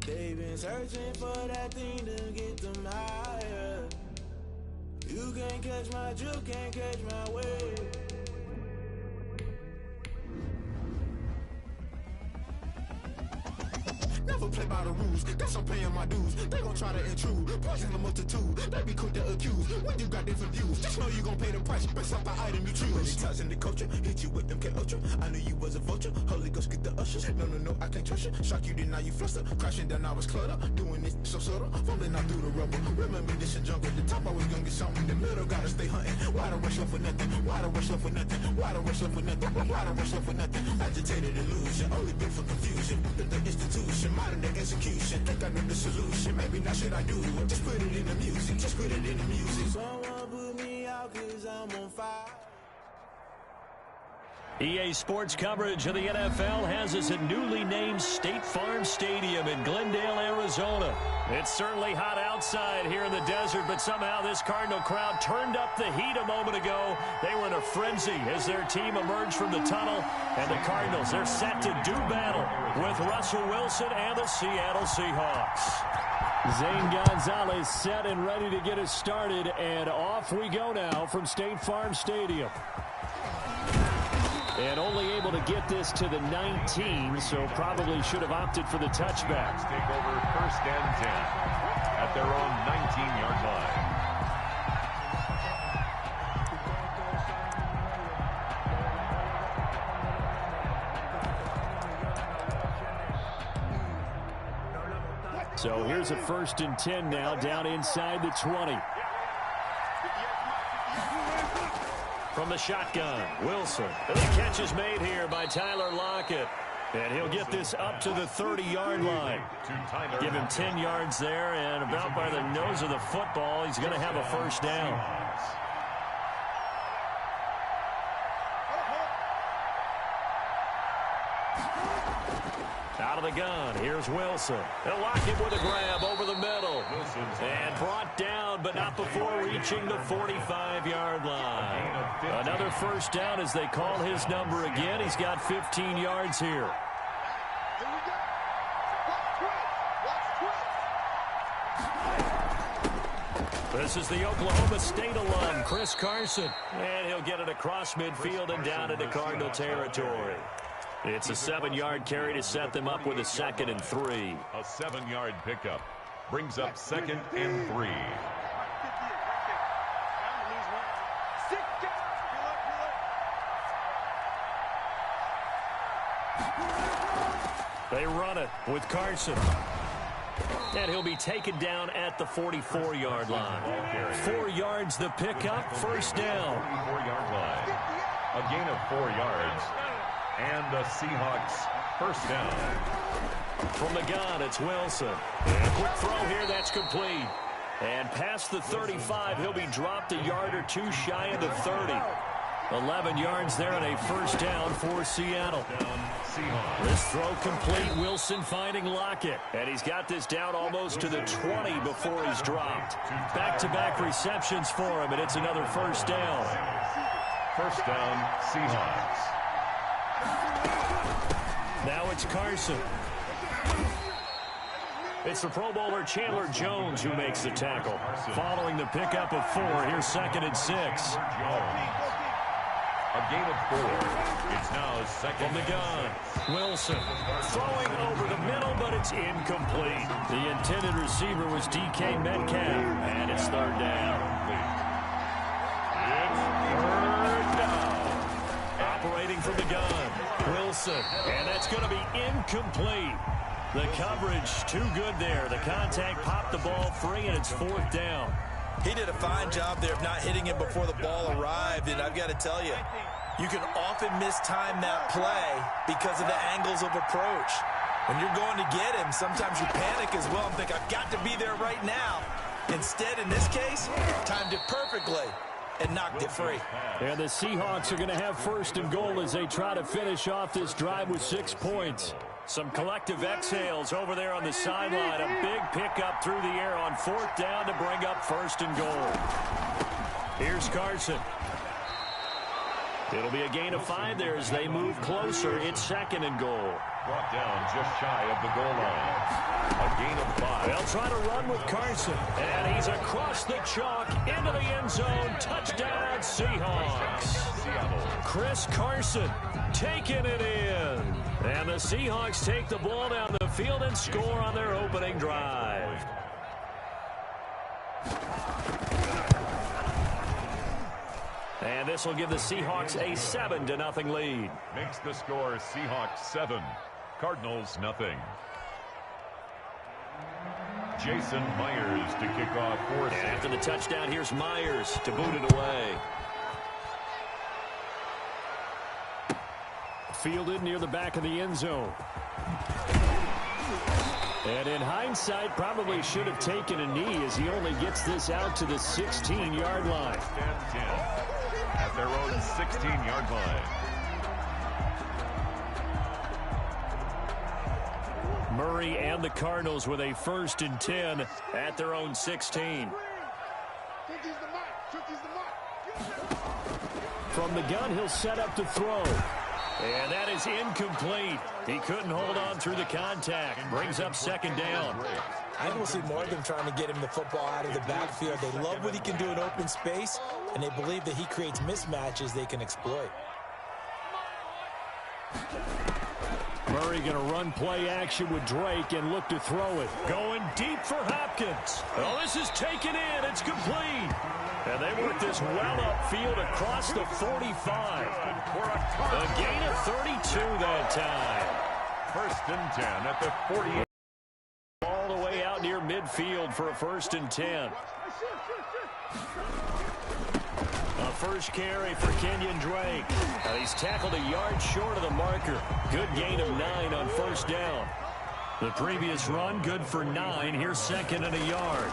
They've been searching for that thing to get them higher. You can't catch my drift, can't catch my wave.
Never play by the rules, guess I'm paying my dues. They gon' try to intrude, poison the multitude. They be quick to accuse, when you got different views. Just know you gon' pay the price, based off the item you choose. Ties in the culture, hit you with MK Ultra. I knew you was a vulture, Holy Ghost get the ushers. No, I can't trust you. Shock you, then now you fluster. Crashing down, I was clutter. Doing this so subtle, fumbling out through the rubble. Remember this a jungle, the top always gonna get something. The middle gotta stay hunting. Why the rush left for nothing? Why the rush left for nothing? Why the rush left for nothing? Why the rush left for nothing? Agitated illusion, only built for confusion. The institution, modern day execution. Think I know the solution. Maybe not should I do it? Just put it in the music. Just put it in the music.
Someone put me out cause I'm on fire.
EA Sports coverage of the NFL has us at newly named State Farm Stadium in Glendale, Arizona. It's certainly hot outside here in the desert, but somehow this Cardinal crowd turned up the heat a moment ago. They were in a frenzy as their team emerged from the tunnel, and the Cardinals, they're set to do battle with Russell Wilson and the Seattle Seahawks. Zane Gonzalez set and ready to get us started, and off we go now from State Farm Stadium. And only able to get this to the 19, so probably should have opted for the touchback.
Take over 1st and 10 at their own 19-yard
line. So here's a 1st and 10 now, down inside the 20. From the shotgun, Wilson. The catch is made here by Tyler Lockett. And he'll get this up to the 30-yard line. Give him 10 yards there, and about by the nose of the football, he's going to have a 1st down. Out of the gun, here's Wilson. They'll lock him with a grab over the middle. And brought down, but not before reaching the 45-yard line. Another 1st down as they call his number again. He's got 15 yards here. This is the Oklahoma State alum, Chris Carson. And he'll get it across midfield and down into Cardinal territory. It's a 7-yard carry to set them up with a 2nd and 3.
A 7-yard pickup brings up 2nd and 3.
They run it with Carson. And he'll be taken down at the 44-yard line. 4 yards the pickup, 1st down.
44-yard line. A gain of 4 yards. And the Seahawks 1st down.
From the gun, it's Wilson. And a quick throw here, that's complete. And past the 35, he'll be dropped a yard or two shy of the 30. 11 yards there and a 1st down for Seattle. This throw complete, Wilson finding Lockett. And he's got this down almost to the 20 before he's dropped. Back-to-back receptions for him, and it's another 1st down.
1st down, Seahawks.
Now it's Carson. It's the Pro Bowler Chandler Jones who makes the tackle. Following the pickup of 4, here's 2nd and 6.
A gain of 4. It's now 2nd.
From the gun, Wilson throwing over the middle, but it's incomplete. The intended receiver was DK Metcalf, and it's 3rd down. It's 3rd down. Operating from the gun, Wilson, and that's going to be incomplete. The coverage too good there. The contact popped the ball free, and it's 4th down.
He did a fine job there of not hitting him before the ball arrived, and I've got to tell you, you can often mistime that play because of the angles of approach. When you're going to get him, sometimes you panic as well and think, I've got to be there right now. Instead, in this case, timed it perfectly and knocked it free.
And the Seahawks are going to have 1st and goal as they try to finish off this drive with 6 points. Some collective exhales over there on the sideline. A big pickup through the air on 4th down to bring up 1st and goal. Here's Carson. It'll be a gain of 5 there as they move closer. It's 2nd and goal.
Brought down just shy of the goal line. A gain of 5.
They'll try to run with Carson. And he's across the chalk into the end zone. Touchdown, Seahawks. Chris Carson taking it in. And the Seahawks take the ball down the field and score on their opening drive. And this will give the Seahawks a 7-0 lead.
Makes the score Seahawks 7, Cardinals nothing. Jason Myers to kick off for
and after the touchdown, here's Myers to boot it away. Fielded near the back of the end zone. And in hindsight, probably should have taken a knee as he only gets this out to the 16-yard line.
At their own 16-yard line.
Murray and the Cardinals with a 1st and 10 at their own 16. From the gun, he'll set up to throw. And that is incomplete. He couldn't hold on through the contact. Brings up 2nd down.
I will see more of them trying to get him the football out of the backfield. They love what he can do in open space, and they believe that he creates mismatches they can exploit.
Murray going to run play action with Drake and look to throw it. Going deep for Hopkins. Oh, this is taken in. It's complete. And they work this well upfield across the 45. A gain of 32 that time.
1st and 10 at the 48.
All the way out near midfield for a 1st and 10. A first carry for Kenyon Drake. He's tackled a yard short of the marker. Good gain of 9 on 1st down. The previous run, good for 9. Here's 2nd and a yard.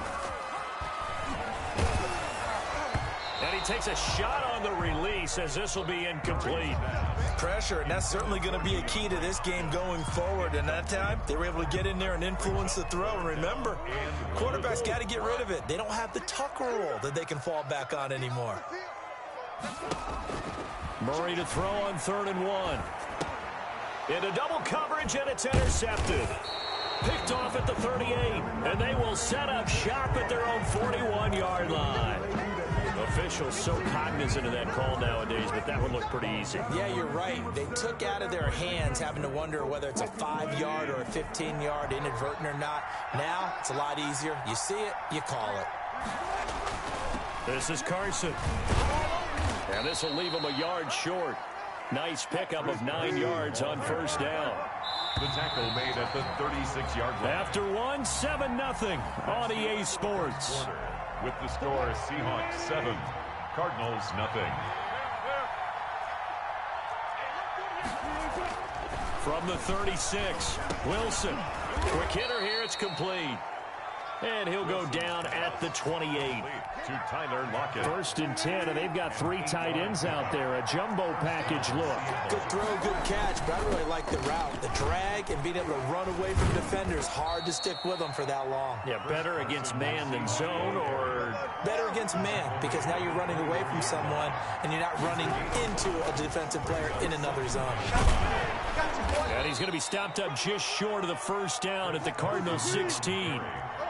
And he takes a shot on the release as this will be incomplete.
Pressure, and that's certainly going to be a key to this game going forward. And that time, they were able to get in there and influence the throw. And remember, quarterbacks got to get rid of it. They don't have the Tucker rule that they can fall back on anymore.
Murray to throw on 3rd and 1. Into double coverage, and it's intercepted. Picked off at the 38, and they will set up shop at their own 41-yard line. Officials so cognizant of that call nowadays, but that would look pretty easy.
Yeah, you're right. They took out of their hands having to wonder whether it's a 5-yard or a 15-yard inadvertent or not. Now, it's a lot easier. You see it, you call it.
This is Carson. And this will leave him a yard short. Nice pickup of 9 yards on 1st down.
The tackle made at the 36-yard line.
After 7-0 on EA Sports.
With the score, Seahawks 7, Cardinals 0.
From the 36, Wilson. Quick hitter here, it's complete. And he'll go down at the 28.
To Tyler Lockett.
1st and 10, and they've got 3 tight ends out there. A jumbo package look.
Good throw, good catch, but I really like the route. The drag and being able to run away from defenders. Hard to stick with them for that long.
Yeah, better against man than zone, or?
Better against man, because now you're running away from someone, and you're not running into a defensive player in another zone.
And he's going to be stopped up just short of the 1st down at the Cardinals 16.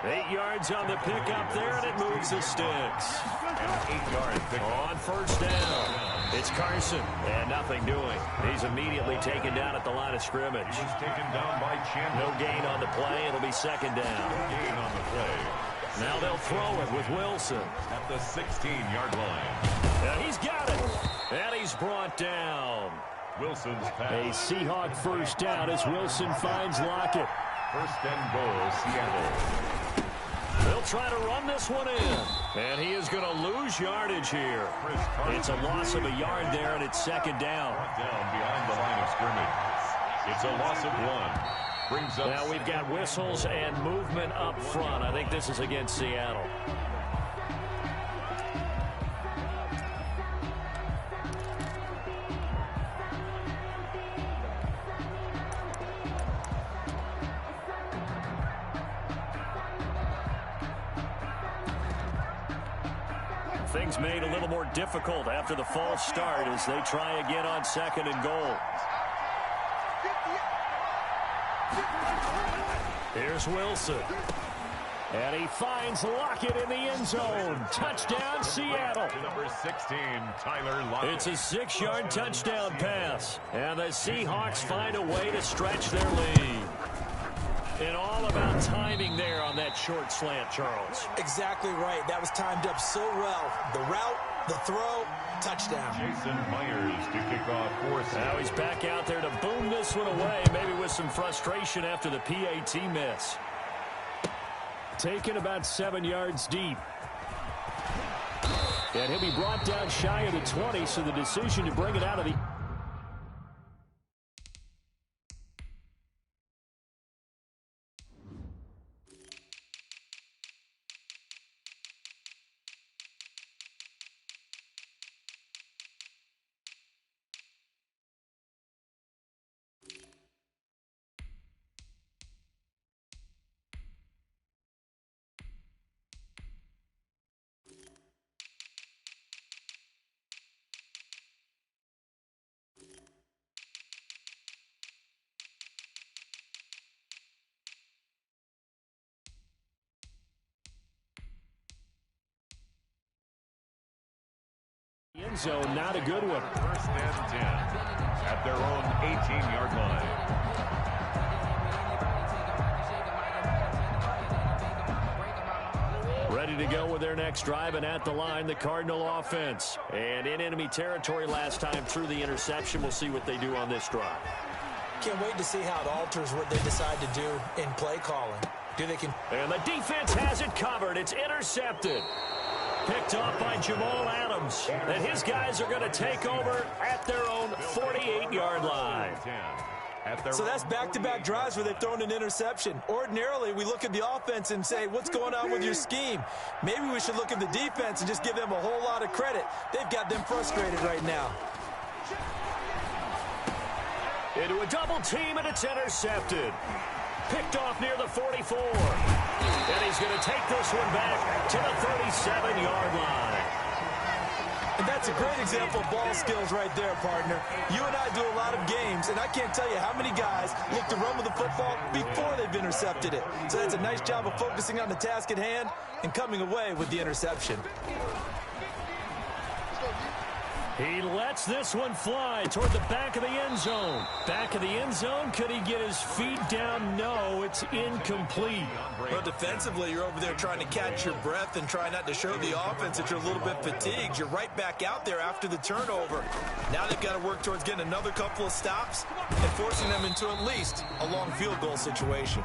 8 yards on the pickup there, and it moves the sticks.
And an 8-yard pickup.
On 1st down, it's Carson, and nothing doing. He's immediately taken down at the line of scrimmage.
He's taken down by Chandler.
No gain on the play. It'll be 2nd down.
No gain on the play.
Now they'll throw it with Wilson.
At the 16-yard line.
And he's got it. And he's brought down.
Wilson's pass.
A Seahawk 1st down as Wilson finds Lockett.
1st and goal, Seattle.
They'll try to run this one in. And he is going to lose yardage here. It's a loss of a yard there, and it's 2nd down.
Down behind the line of scrimmage. It's a loss of 1. Brings up.
Now we've got whistles and movement up front. I think this is against Seattle. Things made a little more difficult after the false start as they try again on 2nd and goal. Here's Wilson. And he finds Lockett in the end zone. Touchdown, Seattle.
Number 16, Tyler Lockett.
It's a 6-yard touchdown pass. And the Seahawks find a way to stretch their lead. And all about timing there on that short slant, Charles.
Exactly right. That was timed up so well. The route, the throw, touchdown.
Jason Myers to kick off for Seattle.
Now he's back out there to boom this one away, maybe with some frustration after the PAT miss. Taken about 7 yards deep. And he'll be brought down shy of the 20, so the decision to bring it out of the end zone. Not a good one.
First and 10 at their own 18-yard line.
Ready to go with their next drive, and at the line, the Cardinal offense. And in enemy territory last time through the interception. We'll see what they do on this drive.
Can't wait to see how it alters what they decide to do in play calling.
And the defense has it covered. It's intercepted. Picked off by Jamal Adams. And his guys are going to take over at their own 48-yard line.
So that's back-to-back drives where they've thrown an interception. Ordinarily, we look at the offense and say, what's going on with your scheme? Maybe we should look at the defense and just give them a whole lot of credit. They've got them frustrated right now.
Into a double team, and it's intercepted. Picked off near the 44. And he's going to take this one back to the 37-yard line.
And that's a great example of ball skills right there, partner. You and I do a lot of games, and I can't tell you how many guys look to run with the football before they've intercepted it. So that's a nice job of focusing on the task at hand and coming away with the interception.
He lets this one fly toward the back of the end zone. Back of the end zone. Could he get his feet down? No, it's incomplete.
Well, defensively, you're over there trying to catch your breath and try not to show the offense that you're a little bit fatigued. You're right back out there after the turnover. Now they've got to work towards getting another couple of stops and forcing them into at least a long field goal situation.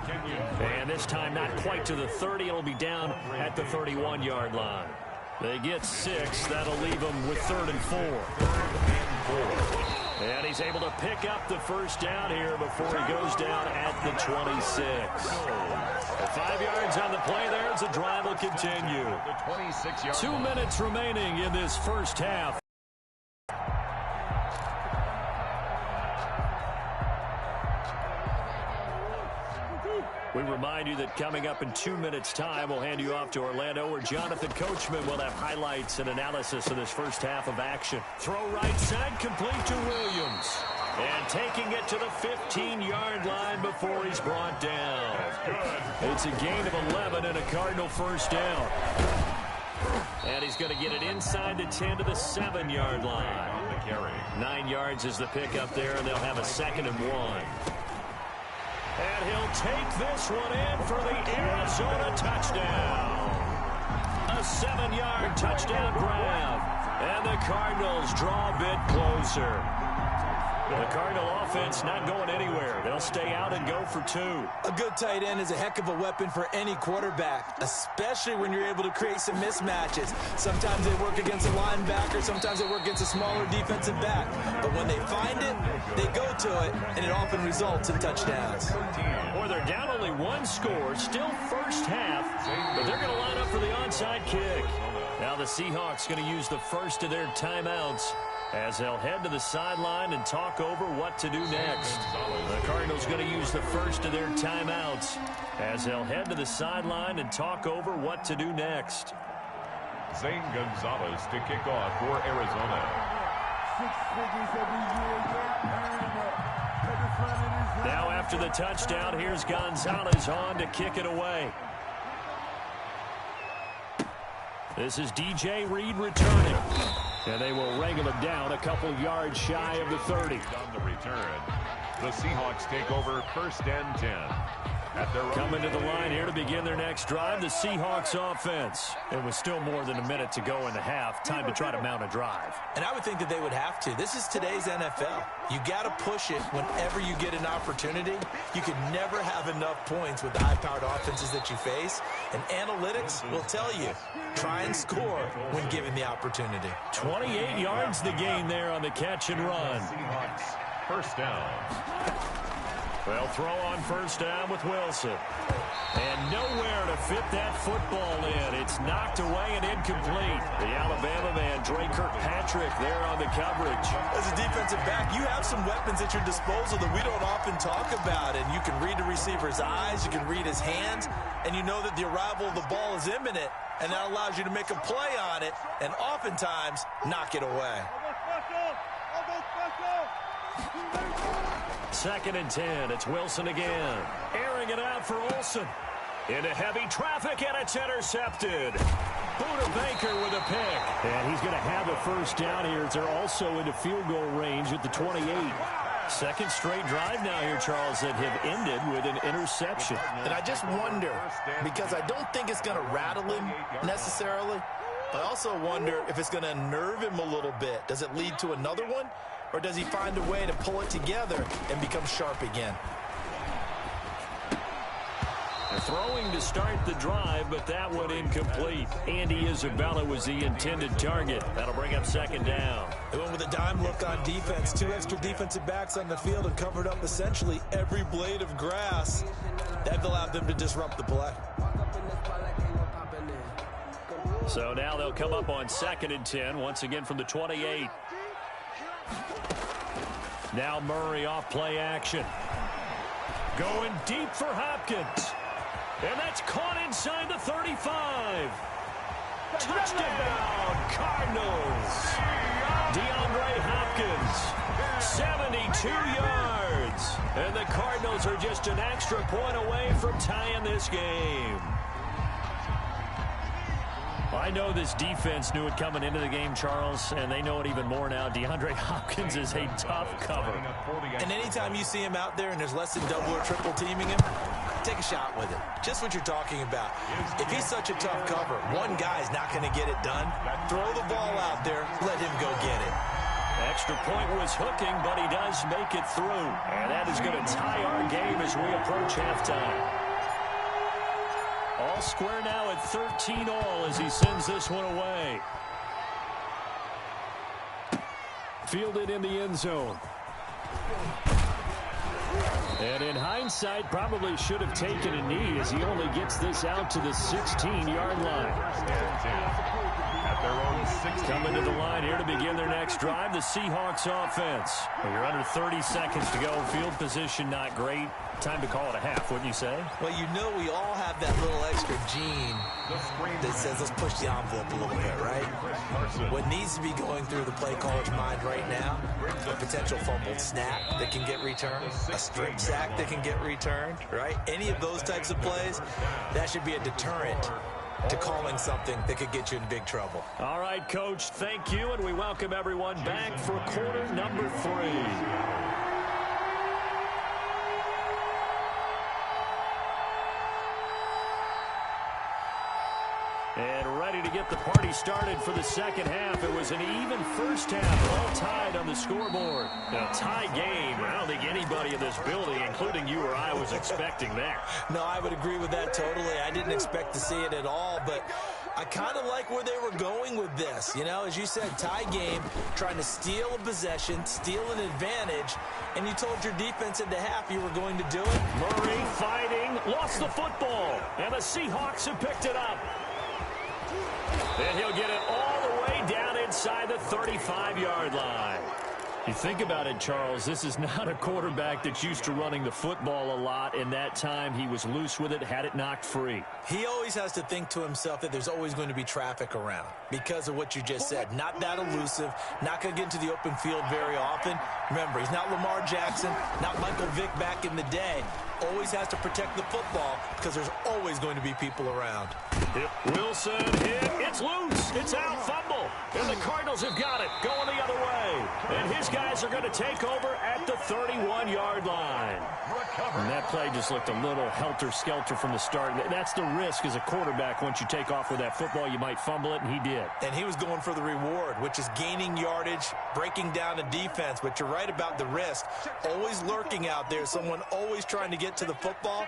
And this time not quite to the 30. It'll be down at the 31-yard line. They get 6. That'll leave them with 3rd and 4. And he's able to pick up the first down here before he goes down at the 26. 5 yards on the play there as the drive will continue. 2 minutes remaining in this first half. We remind you that coming up in 2 minutes' time, we'll hand you off to Orlando, where Jonathan Coachman will have highlights and analysis of this first half of action. Throw right side, complete to Williams. And taking it to the 15-yard line before he's brought down. It's a gain of 11 and a Cardinal first down. And he's going to get it inside the 10 to the 7-yard line. 9 yards is the pickup there, and they'll have a 2nd and 1. And he'll take this one in for the Arizona touchdown. A 7-yard touchdown grab. And the Cardinals draw a bit closer. The Cardinal offense not going anywhere. They'll stay out and go for 2.
A good tight end is a heck of a weapon for any quarterback, especially when you're able to create some mismatches. Sometimes they work against a linebacker. Sometimes they work against a smaller defensive back. But when they find it, they go to it, and it often results in touchdowns.
Or they're down only 1 score, still first half, but they're going to line up for the onside kick. Now the Seahawks going to use the first of their timeouts as they'll head to the sideline and talk over what to do next. The Cardinals going to use the first of their timeouts as they'll head to the sideline and talk over what to do next.
Zane Gonzalez to kick off for Arizona.
6 figures every year,
Now after the touchdown, here's Gonzalez on to kick it away. This is DJ Reed returning. And they will wrangle him down a couple yards shy of the 30.
On the return, the Seahawks take over 1st and 10.
Coming to the line here to begin their next drive, the Seahawks offense. And with still more than a minute to go in the half, time to try to mount a drive.
And I would think that they would have to. This is today's NFL. You got to push it whenever you get an opportunity. You can never have enough points with the high-powered offenses that you face. And analytics will tell you, try and score when given the opportunity.
28 yards the gain there on the catch and run.
Seahawks, first down.
They'll throw on first down with Wilson. And nowhere to fit that football in. It's knocked away and incomplete. The Alabama man, Dre Kirkpatrick, there on the coverage.
As a defensive back, you have some weapons at your disposal that we don't often talk about. And you can read the receiver's eyes, you can read his hands, and you know that the arrival of the ball is imminent. And that allows you to make a play on it and oftentimes knock it away.
2nd and 10. It's Wilson again. Airing it out for Olsen. Into heavy traffic, and it's intercepted. Buda Baker with a pick. And he's going to have a first down here as they're also into field goal range at the 28. Second straight drive now here, Charles, that have ended with an interception.
And I just wonder, because I don't think it's going to rattle him necessarily, I also wonder if it's going to unnerve him a little bit. Does it lead to another one, or does he find a way to pull it together and become sharp again?
They're throwing to start the drive, but that one incomplete. Andy Isabella was the intended target. That'll bring up second down.
They went with a dime look on defense. 2 extra defensive backs on the field and covered up essentially every blade of grass. That allowed them to disrupt the play.
So now they'll come up on 2nd and 10, once again from the 28. Now Murray off play action. Going deep for Hopkins. And that's caught inside the 35. Touchdown, Cardinals. DeAndre Hopkins, 72 yards. And the Cardinals are just an extra point away from tying this game. I know this defense knew it coming into the game, Charles, and they know it even more now. DeAndre Hopkins is a tough cover.
And anytime you see him out there and there's less than double or triple teaming him, take a shot with it. Just what you're talking about. If he's such a tough cover, one guy's not going to get it done. Throw the ball out there. Let him go get it.
Extra point was hooking, but he does make it through. And that is going to tie our game as we approach halftime. All square now at 13 all as he sends this one away. Fielded in the end zone. And in hindsight, probably should have taken a knee as he only gets this out to the 16-yard line. Coming to the line here to begin their next drive, the Seahawks offense. You're under 30 seconds to go. Field position not great. Time to call it a half, wouldn't you say?
Well, you know we all have that little extra gene that says let's push the envelope a little bit, right? What needs to be going through the play caller's mind right now, a potential fumbled snap that can get returned, a strip sack that can get returned, right? Any of those types of plays, that should be a deterrent to calling something that could get you in big trouble.
All right, Coach, thank you, and we welcome everyone back for quarter number 3. And ready to get the party started for the second half. It was an even first half, all tied on the scoreboard. A tie game. I don't think anybody in this building, including you or I, was expecting that.
No, I would agree with that totally. I didn't expect to see it at all, but I kind of like where they were going with this. You know, as you said, tie game, trying to steal a possession, steal an advantage, and you told your defense at the half you were going to do it.
Murray fighting, lost the football, and the Seahawks have picked it up. And he'll get it all the way down inside the 35-yard line. You think about it, Charles, this is not a quarterback that's used to running the football a lot. In that time, he was loose with it, had it knocked free.
He always has to think to himself that there's always going to be traffic around because of what you just said. Not that elusive, not going to get into the open field very often. Remember, he's not Lamar Jackson, not Michael Vick back in the day. Always has to protect the football because there's always going to be people around.
Wilson hit. It's loose. It's out. Fumble. And the Cardinals have got it. Going the other way. And his guys are going to take over at the 31-yard line. And that play just looked a little helter-skelter from the start. That's the risk as a quarterback. Once you take off with that football, you might fumble it, and he did.
And he was going for the reward, which is gaining yardage, breaking down a defense. But you're right about the risk. Always lurking out there. Someone always trying to get to the football.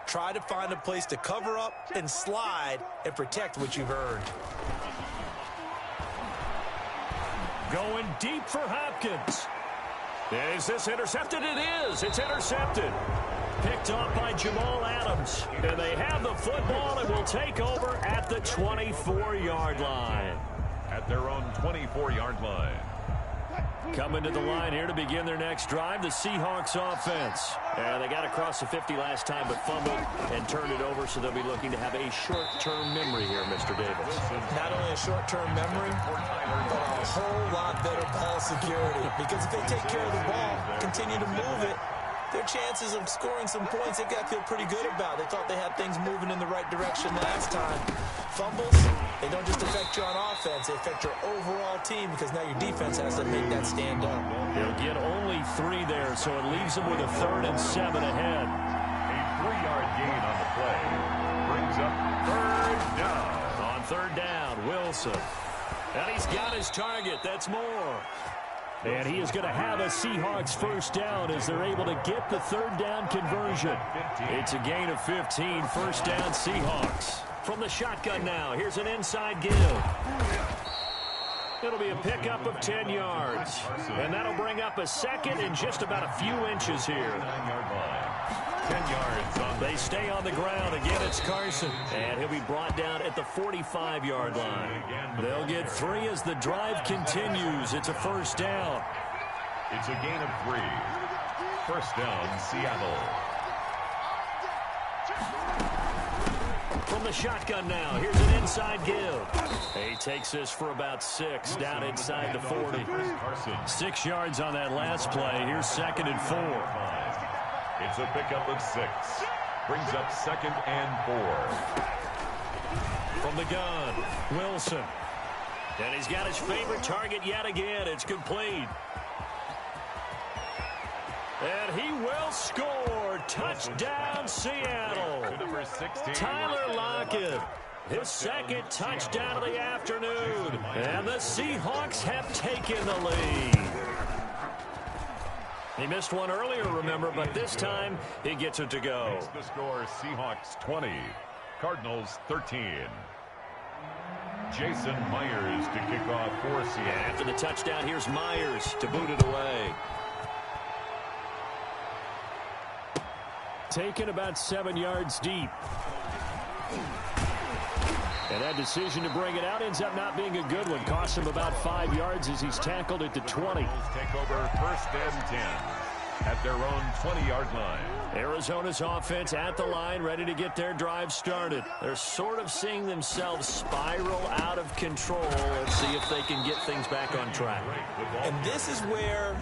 Try to find a place to cover up and slide and protect what you've earned.
Going deep for Hopkins. Is this intercepted? It is. It's intercepted. Picked up by Jamal Adams. And they have the football and will take over at the 24-yard line.
At their own 24-yard line.
Coming to the line here to begin their next drive, the Seahawks offense. They got across the 50 last time, but fumbled and turned it over, so they'll be looking to have a short-term memory here, Mr. Davis.
Not only a short-term memory, but a whole lot better ball security. Because if they take care of the ball, continue to move it, their chances of scoring some points, they've got to feel pretty good about. They thought they had things moving in the right direction last time. Fumbles, They don't just affect you on offense, they affect your overall team because now your defense has to make that stand up.
He'll get only 3 there, so it leaves him with a 3rd and 7 ahead.
A 3-yard gain on the play brings up 3rd down.
On 3rd down, Wilson. And he's got his target. That's more. And he is going to have a Seahawks 1st down as they're able to get the 3rd down conversion. It's a gain of 15, 1st down Seahawks. From the shotgun now, here's an inside give. It'll be a pickup of 10 yards. And that'll bring up a 2nd and just about a few inches here.
10 yards on.
They stay on the ground. Again, it's Carson. And he'll be brought down at the 45-yard line. They'll get 3 as the drive continues. It's a 1st down.
It's a gain of 3. 1st down, Seattle.
From the shotgun now, here's an inside give. He takes this for about 6 down inside the 40. 6 yards on that last play. Here's 2nd and 4.
It's a pickup of 6. Brings up 2nd and 4.
From the gun, Wilson. And he's got his favorite target yet again. It's complete. And he will score. Touchdown, Seattle.
Number 16.
Tyler Lockett. His 2nd touchdown of the afternoon. And the Seahawks have taken the lead. He missed one earlier, remember, but this time he gets it to go.
Makes the score Seahawks 20, Cardinals 13. Jason Myers to kick off for Seattle.
After the touchdown, here's Myers to boot it away. Taken about 7 yards deep. And that decision to bring it out ends up not being a good one. Costs him about 5 yards as he's tackled at the 20.
Take over 1st and 10 at their own 20-yard line.
Arizona's offense at the line, ready to get their drive started. They're sort of seeing themselves spiral out of control. Let's see if they can get things back on track.
And this is where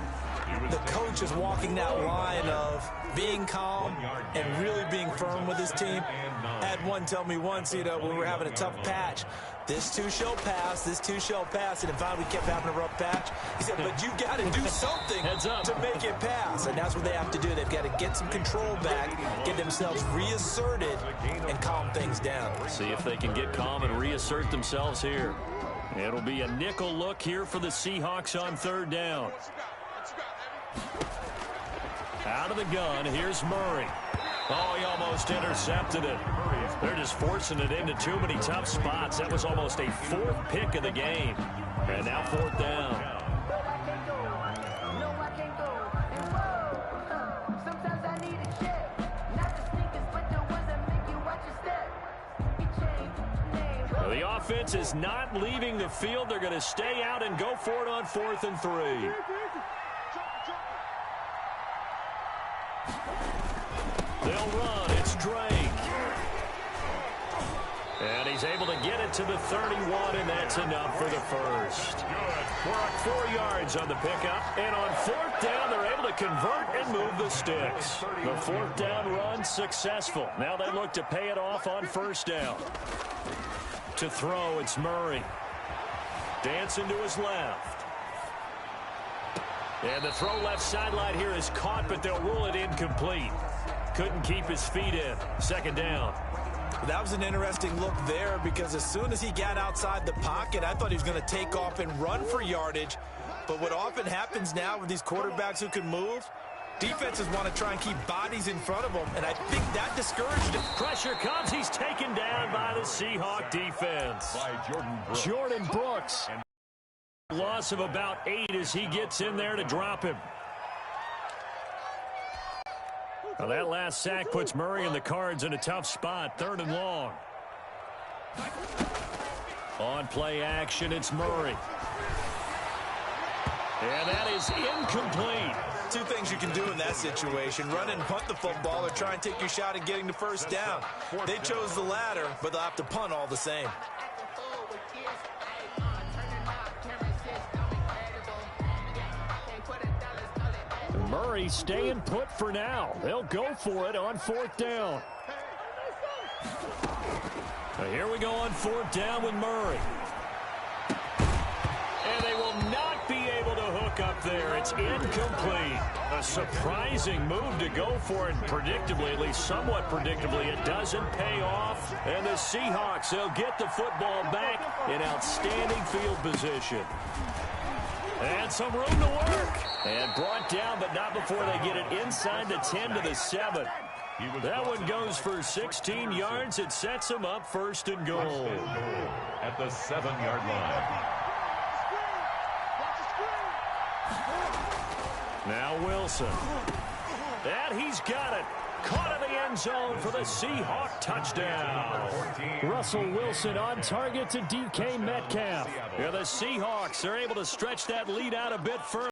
the coach is walking that line of being calm and really being firm with his team. I had one tell me once, we were having a tough patch. This too shall pass, this too shall pass. And in fact, we kept having a rough patch. He said, but you got to do something to make it pass. And that's what they have to do. They've got to get some control back, get themselves reasserted, and calm things down.
See if they can get calm and reassert themselves here. It'll be a nickel look here for the Seahawks on 3rd down. Out of the gun, here's Murray. Oh, he almost intercepted it. They're just forcing it into too many tough spots. That was almost a 4th pick of the game. And now 4th down. The offense is not leaving the field. They're going to stay out and go for it on 4th and 3. They'll run. It's Drake. And he's able to get it to the 31, and that's enough for the 1st. 4 yards on the pickup. And on 4th down, they're able to convert and move the sticks. The 4th down run successful. Now they look to pay it off on 1st down. To throw, it's Murray. Dancing to his left. And the throw left sideline here is caught, but they'll rule it incomplete. Couldn't keep his feet in. 2nd down.
That was an interesting look there because as soon as he got outside the pocket, I thought he was going to take off and run for yardage. But what often happens now with these quarterbacks who can move, defenses want to try and keep bodies in front of them, and I think that discouraged him.
Pressure comes. He's taken down by the Seahawk defense.
By
Jordan Brooks. Loss of about 8 as he gets in there to drop him. Well, that last sack puts Murray and the Cards in a tough spot. 3rd and long. On play action, it's Murray. And that is incomplete.
2 things you can do in that situation. Run and punt the football or try and take your shot at getting the 1st down. They chose the latter, but they'll have to punt all the same.
Murray staying put for now. They'll go for it on 4th down. Here we go on 4th down with Murray. And they will not be able to hook up there. It's incomplete. A surprising move to go for it. Predictably, at least somewhat predictably, it doesn't pay off. And the Seahawks, they'll get the football back in outstanding field position. And some room to work. And brought down, but not before they get it inside the 10 to the 7. That one goes for 16 yards. It sets them up 1st and goal.
At the 7-yard line.
Now Wilson. And he's got it. Caught in the end zone for the Seahawk touchdown. Russell Wilson on target to DK Metcalf. Yeah, the Seahawks are able to stretch that lead out a bit further.